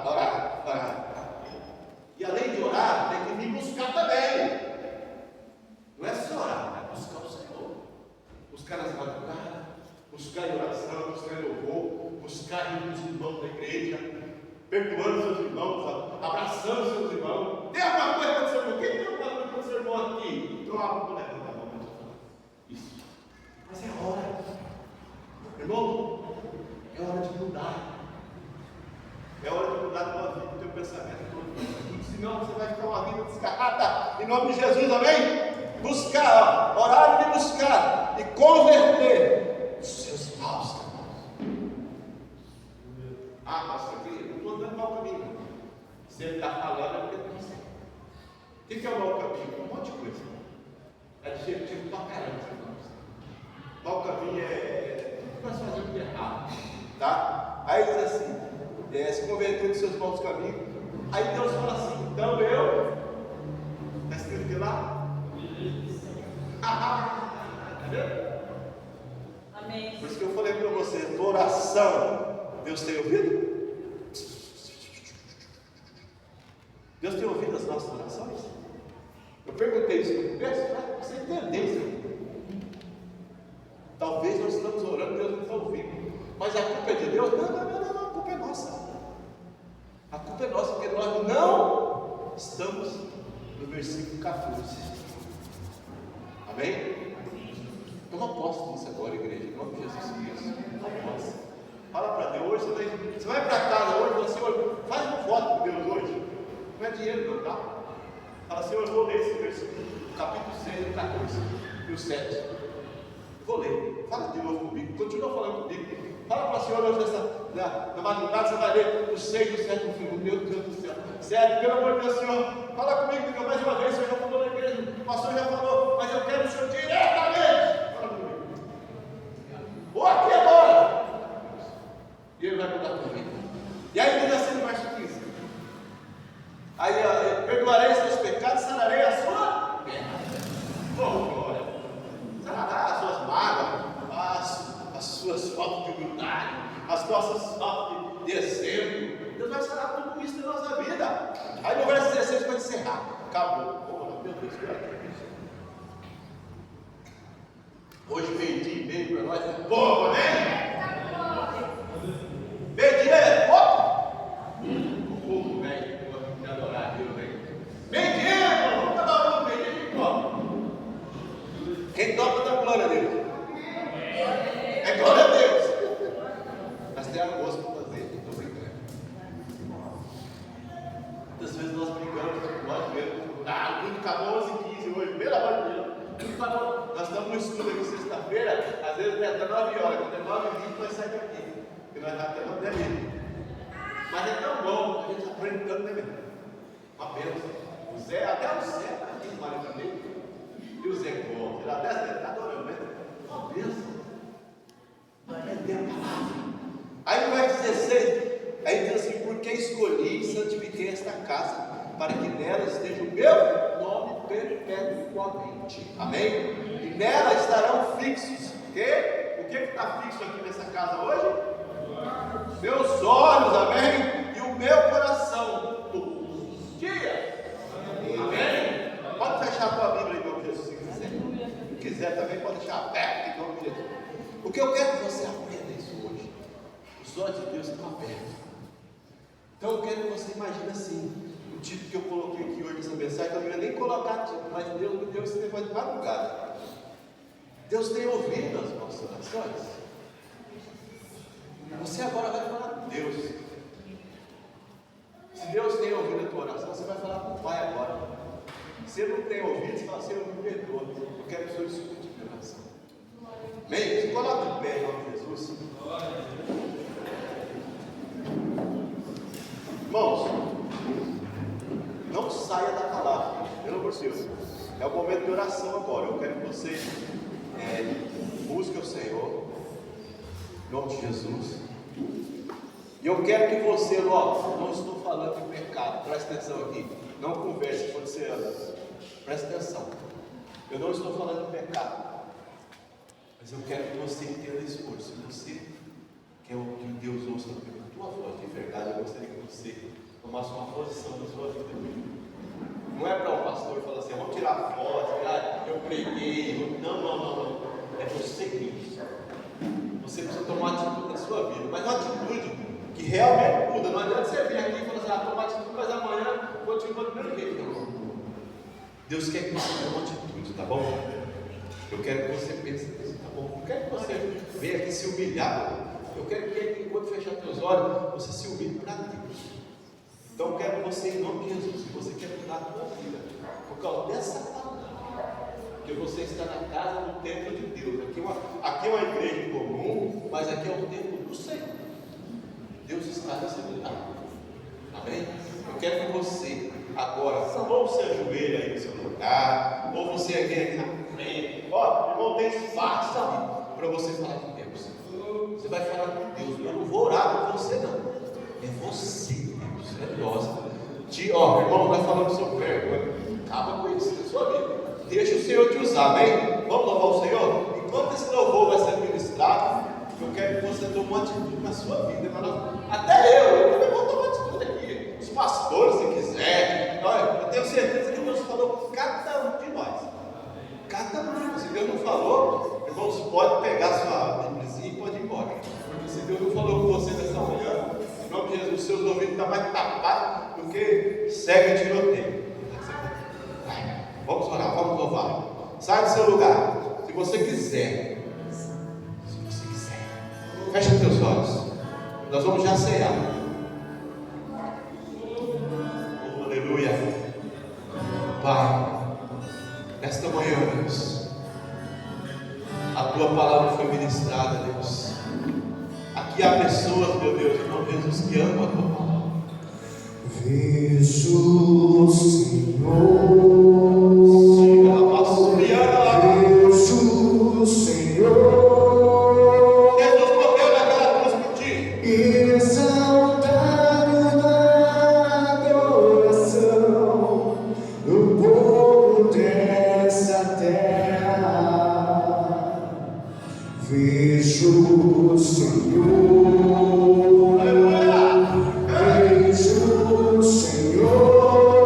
E além de orar, tem que vir buscar também. Não é só orar, é buscar o Senhor. Buscar nas madrugadas, buscar em oração, buscar em louvor, buscar em os irmãos da igreja, perdoando seus irmãos, abraçando seus irmãos. Tem alguma coisa com o seu irmão? Quem tem alguma coisa com o seu irmão aqui? Então, vou levantar a mão. Isso. Mas é hora. Irmão, é hora de mudar. É hora de mudar a tua vida, o teu pensamento todo. Senão você vai ficar uma vida desgarrada. Em nome de Jesus, amém? Buscar, orar e buscar e converter os seus maus caminhos. Pastor, eu não estou dando mau caminho. Se ele está falando, é porque está certo. O que é o mau caminho? Um monte de coisa. É tipo pra caramba, irmãos. Qual caminho é? O que nós fazemos de errado? Tá? Aí diz assim: se converteu dos seus maus caminhos. Aí Deus fala assim: então eu. Está escrito aqui lá? Amém. Por isso que eu falei para você: tua oração, Deus tem ouvido? Deus tem ouvido as nossas orações? Eu perguntei isso no começo para você entender isso. Talvez nós estamos orando, Deus não está ouvindo. Mas a culpa é de Deus? Não, a culpa é nossa. A culpa é nossa, porque nós não estamos no versículo 14. Amém? Toma posse disso agora, igreja, em nome de Jesus Cristo. Toma posse. Fala para Deus, você vai para casa hoje e fala: Senhor, faz um voto com Deus hoje. Não é dinheiro não, tá? Fala: Senhor, eu vou ler esse versículo, capítulo 6, 14 e o 7. Vou ler. Fala de novo comigo, continua falando comigo. Fala para o Senhor hoje na madrugada, você vai ler o 6 e o 7 no filme. Meu Deus do céu. Sério, pelo amor de Deus, Senhor, fala comigo mais uma vez. O Senhor já falou na igreja, o pastor já falou, mas eu quero o Senhor diretamente. Fala comigo. Ou aqui agora. E ele vai mudar a tua vida. E aí diz assim no verso 15. Aí, perdoarei seus pecados, sararei a sua guerra. Glória. Sarará as suas mágoas, as suas faltas de humildade, as nossas faltas de exemplo. Deus vai sarar tudo isso na nossa vida. Aí no verso 16 para encerrar. Acabou. Oh, meu Deus, que hoje meio-dia e meio para nós é pouco, né? Meio-dia é pouco? O povo velho, de adorar a Deus, velho. Meio-dia, irmão, vamos adorar o meio-dia que toca. Quem toca dá glória a Deus. É glória a Deus. Mas tem almoço para fazer, estou brincando. Muitas vezes nós brigamos com nós mesmos. O culto acabou 11h15 hoje, pelo amor de Deus. Nós estamos no estudo aqui sexta-feira, às vezes até 9 horas, quando é 9h20 nós saímos daqui, porque nós já temos até medo. Mas é tão bom, a gente aprende tanto, né, mesmo? Uma bênção. O Zé, até o Zé está aqui no Mário também. E o Zé Gomes, ele até está adorando, né? Uma bênção. Aprender a palavra. Aí no verso 16, aí diz assim: porque escolhi e santifiquei esta casa, para que nela esteja o meu nome perpetuamente. Amém? E nela estarão fixos. O que está fixo aqui nessa casa hoje? Meus olhos, amém? E o meu coração todos os dias. Amém? Pode fechar a tua Bíblia em nome de Jesus, se quiser. Se quiser também pode deixar aberto em nome de Jesus. O que eu quero que você aprenda isso hoje. Os olhos de Deus estão abertos. Então eu quero que você imagine assim. O título que eu coloquei aqui hoje nessa mensagem, eu não ia nem colocar título, mas Deus me deu esse negócio de madrugada. Deus tem ouvido as nossas orações. Você agora vai falar com Deus. Se Deus tem ouvido a tua oração, você vai falar com o Pai agora. Se Ele não tem ouvido, você fala: Senhor, me perdoa. Eu quero que o Senhor escute a minha oração. Amém? Se coloca de pé em nome de Jesus. Irmãos, não saia da palavra, pelo amor de Deus. É o momento de oração agora. Eu quero que você busque o Senhor, em nome de Jesus. E eu quero que você, não estou falando de pecado, presta atenção aqui. Não converse quando você anda. Presta atenção. Eu não estou falando de pecado, mas eu quero que você entenda isso hoje. Se você quer que Deus ouça a tua voz de verdade, eu gostaria que você tomasse uma posição na sua vida. Não é para o pastor falar assim: vamos tirar foto, eu preguei. Não. É você que você precisa tomar atitude na sua vida, mas uma atitude que realmente muda. Não adianta você vir aqui e falar assim: tomar atitude, mas amanhã continua do mesmo jeito. Não. Deus quer que você tenha uma atitude, tá bom? Eu quero que você pense nisso, tá bom? Eu quero que você venha aqui se humilhar. Eu quero que enquanto fechar teus olhos, você se humilhe para Deus. Então eu quero você, em nome de Jesus, se você quer mudar a tua vida, por causa dessa palavra, que você está na casa do templo de Deus. Aqui é uma igreja comum, mas aqui é o templo do Senhor. Deus está nesse lugar. Amém? Eu quero que você agora, ou você ajoelha aí no seu lugar, ou você vem aqui Ó, irmão, tem espaço ali para você falar com Deus. Você vai falar com Deus. Eu não vou orar por você, não. É você, Deus. É nós. Ó, irmão, nós falamos sobre vergonha. Acaba com isso na sua vida. Deixa o Senhor te usar, amém? Vamos louvar o Senhor? Enquanto esse louvor vai ser ministrado, eu quero que você tome uma atitude na sua vida. Até eu também vou tomar atitude aqui. Os pastores, se quiser. Eu tenho certeza que Deus falou com cada um de nós. Cada um de nós. Se Deus não falou, irmãos, pode pegar sua Bíbliazinha e pode ir embora. Porque se Deus não falou com você nessa manhã, em nome de Jesus, seus ouvidos estão mais tapados do que segue tiroteio. Vamos orar, vamos louvar. Sai do seu lugar. Se você quiser. Fecha os teus olhos. Nós vamos já cear. Oh, aleluia. Pai, nesta manhã, Deus, a tua palavra foi ministrada, Deus. Aqui há pessoas, meu Deus, em nome de Jesus, que amam a tua palavra. Vejo o Senhor. Vejo o Senhor. Jesus morreu naquela cruz por ti. Exaltado na adoração do povo dessa terra. Vejo o Senhor. Vejo o Senhor.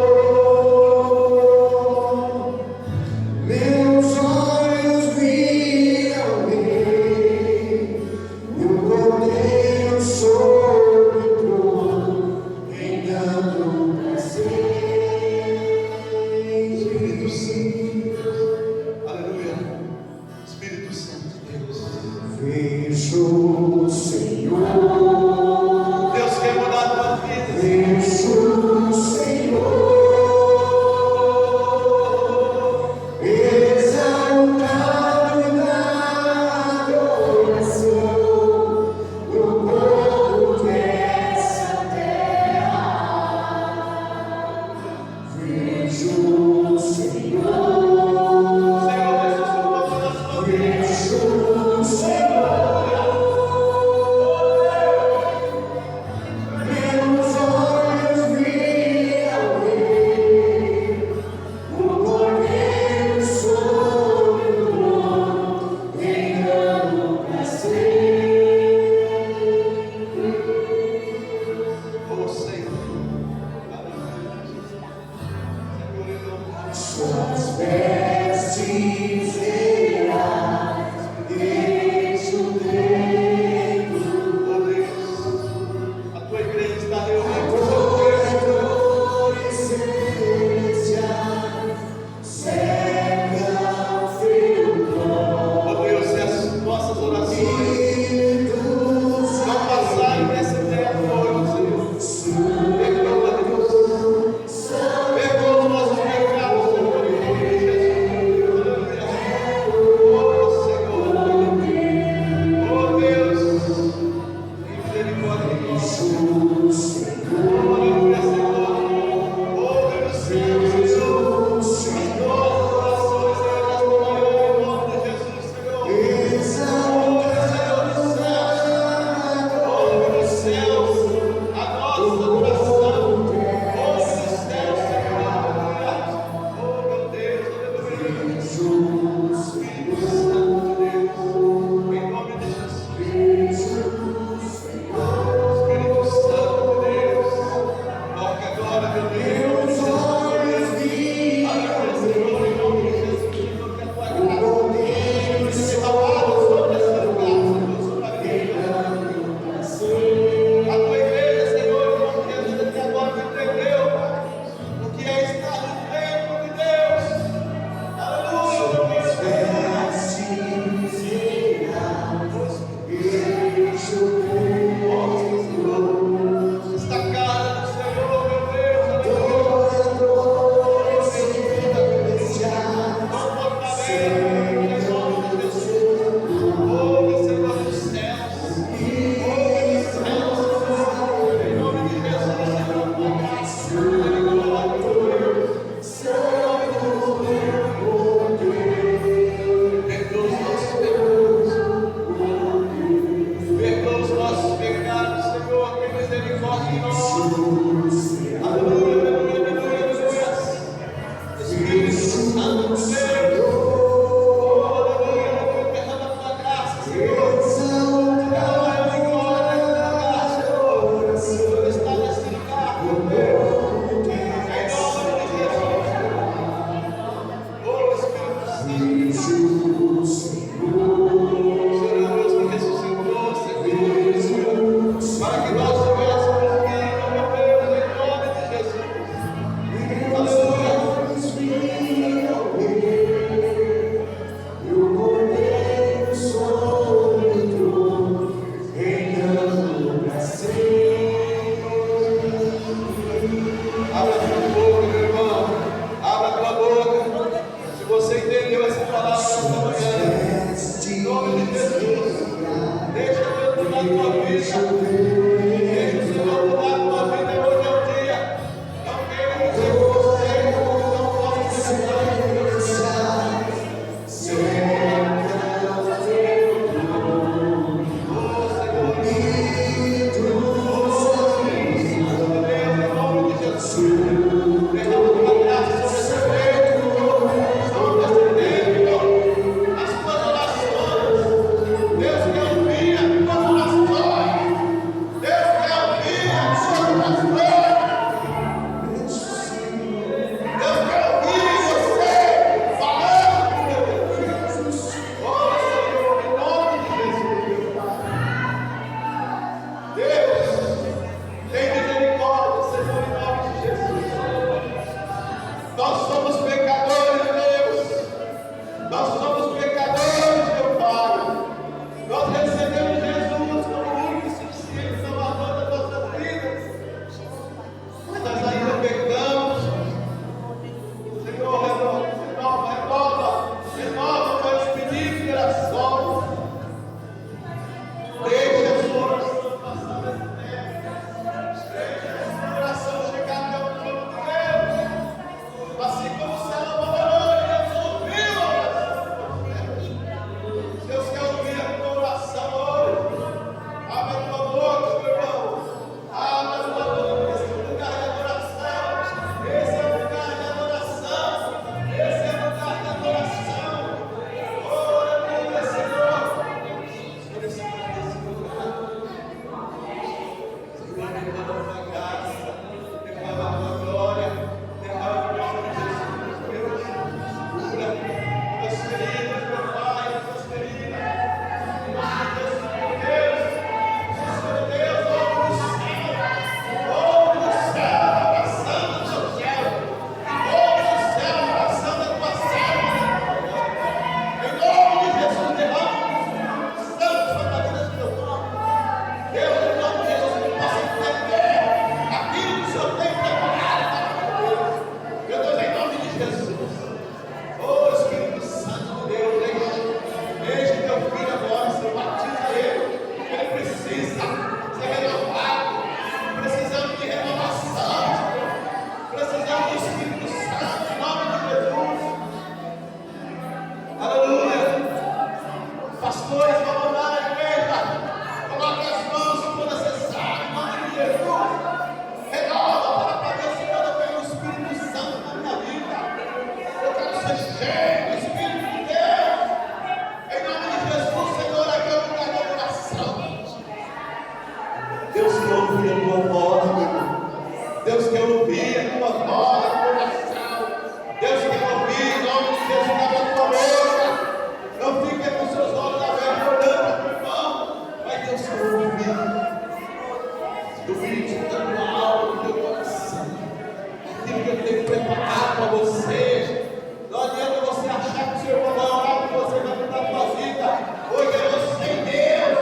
tem preparado para você. Não adianta você achar que o Senhor vai orar por você, vai mudar a sua vida. Hoje é você e Deus.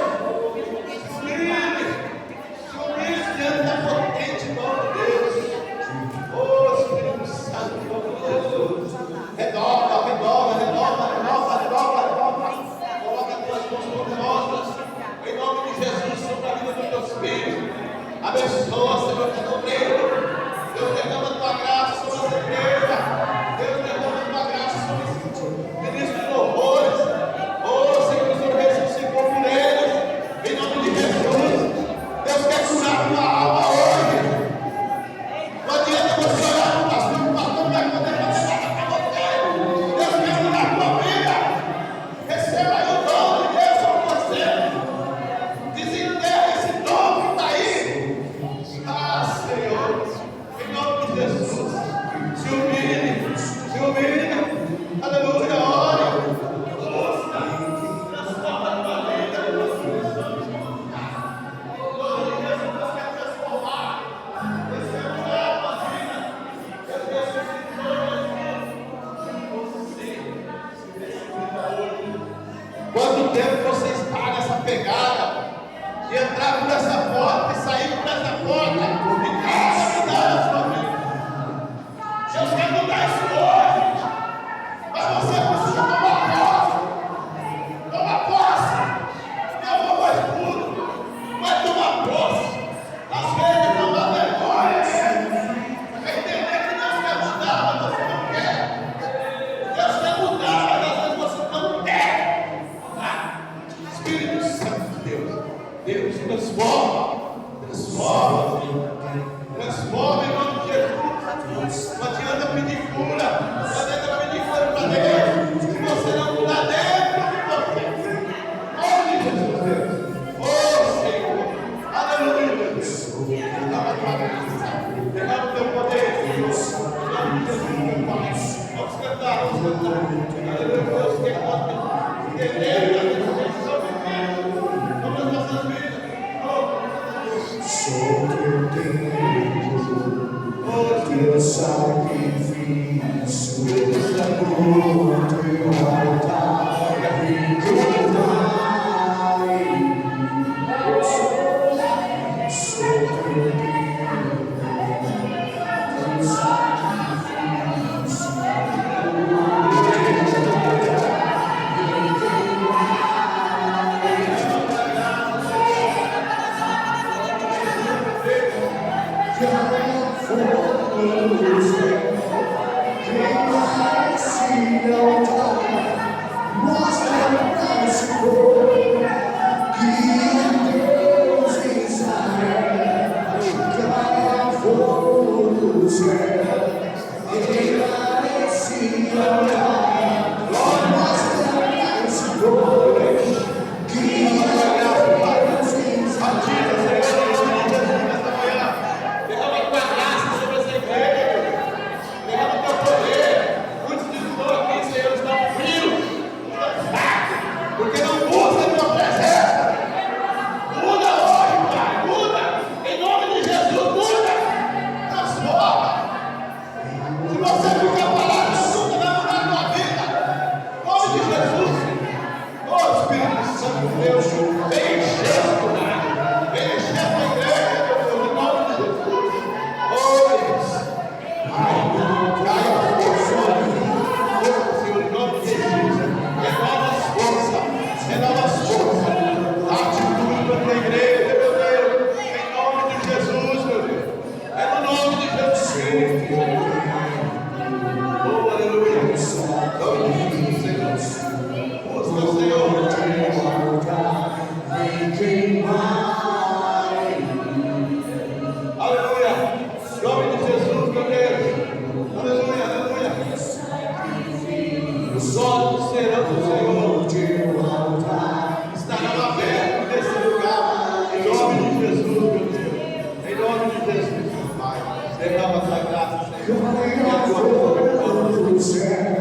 Se humilhe diante da potente mão de Deus. Oh, Espírito Santo, Jesus. Renova. Coloca as tuas mãos poderosas. Em nome de Jesus, sobre a vida dos teus filhos. Abençoa, Senhor, que não medo. Deus derrama a tua graça sobre essa igreja. Deus derrama a tua graça sobre esse ministro de louvores. Oh, Senhor, o Senhor ressuscitou por eles. Em nome de Jesus. Deus quer curar a tua alma hoje. Não adianta você olhar para o pastor vai poder fazer nada para você. Deus quer curar a tua vida. Receba aí o dom de Deus sobre você. Desenterra esse dom que está aí. Ah, Senhor, em nome de Jesus, se humilhe, aleluia, ore, transforma a tua vida, Deus quer transformar, Deus quer mudar a tua vida, Deus ressuscitou. Quanto tempo você está nessa pegada de entrar por essa porta e sair por essa porta e Deus mudar a sua vida? Deus quer mudar isso hoje, mas você precisa tomar posse. Toma posse. Não vou mais tudo, mas tomar posse. Às vezes não dá vergonha. É entender que Deus quer mudar, mas você não quer. Deus quer mudar, mas às vezes você não quer. Espírito Santo de Deus, transforma em nome de Jesus. Não adianta pedir cura, não adianta pedir cura para Deus, se você não mudar dentro de você. Em nome de Jesus, Deus. Oh, Senhor, aleluia, Deus. Derrama a tua graça, derrama o teu poder, Deus. Em nome de Jesus, meu Pai. Vamos cantar. Aleluia, Deus, que nós entendemos a destruição de Cristo sobre as nossas vidas. Sou teu sacrifício, no teu altar, sou teu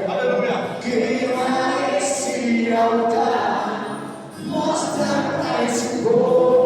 Aleluia. Queima esse altar, mostra esse povo.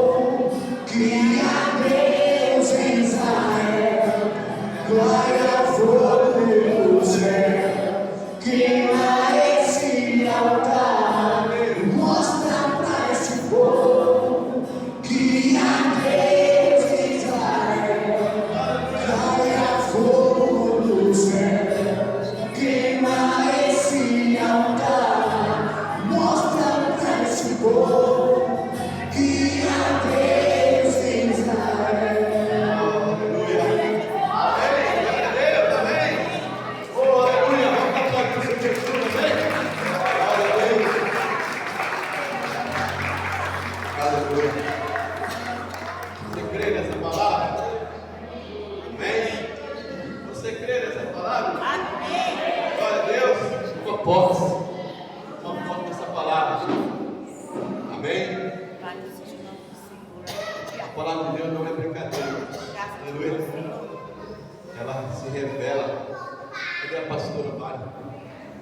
palavra? Glória a Deus. Uma posse dessa palavra. Amém? A palavra de Deus não é brincadeira. Aleluia. Ela se revela. Cadê a pastora Mari?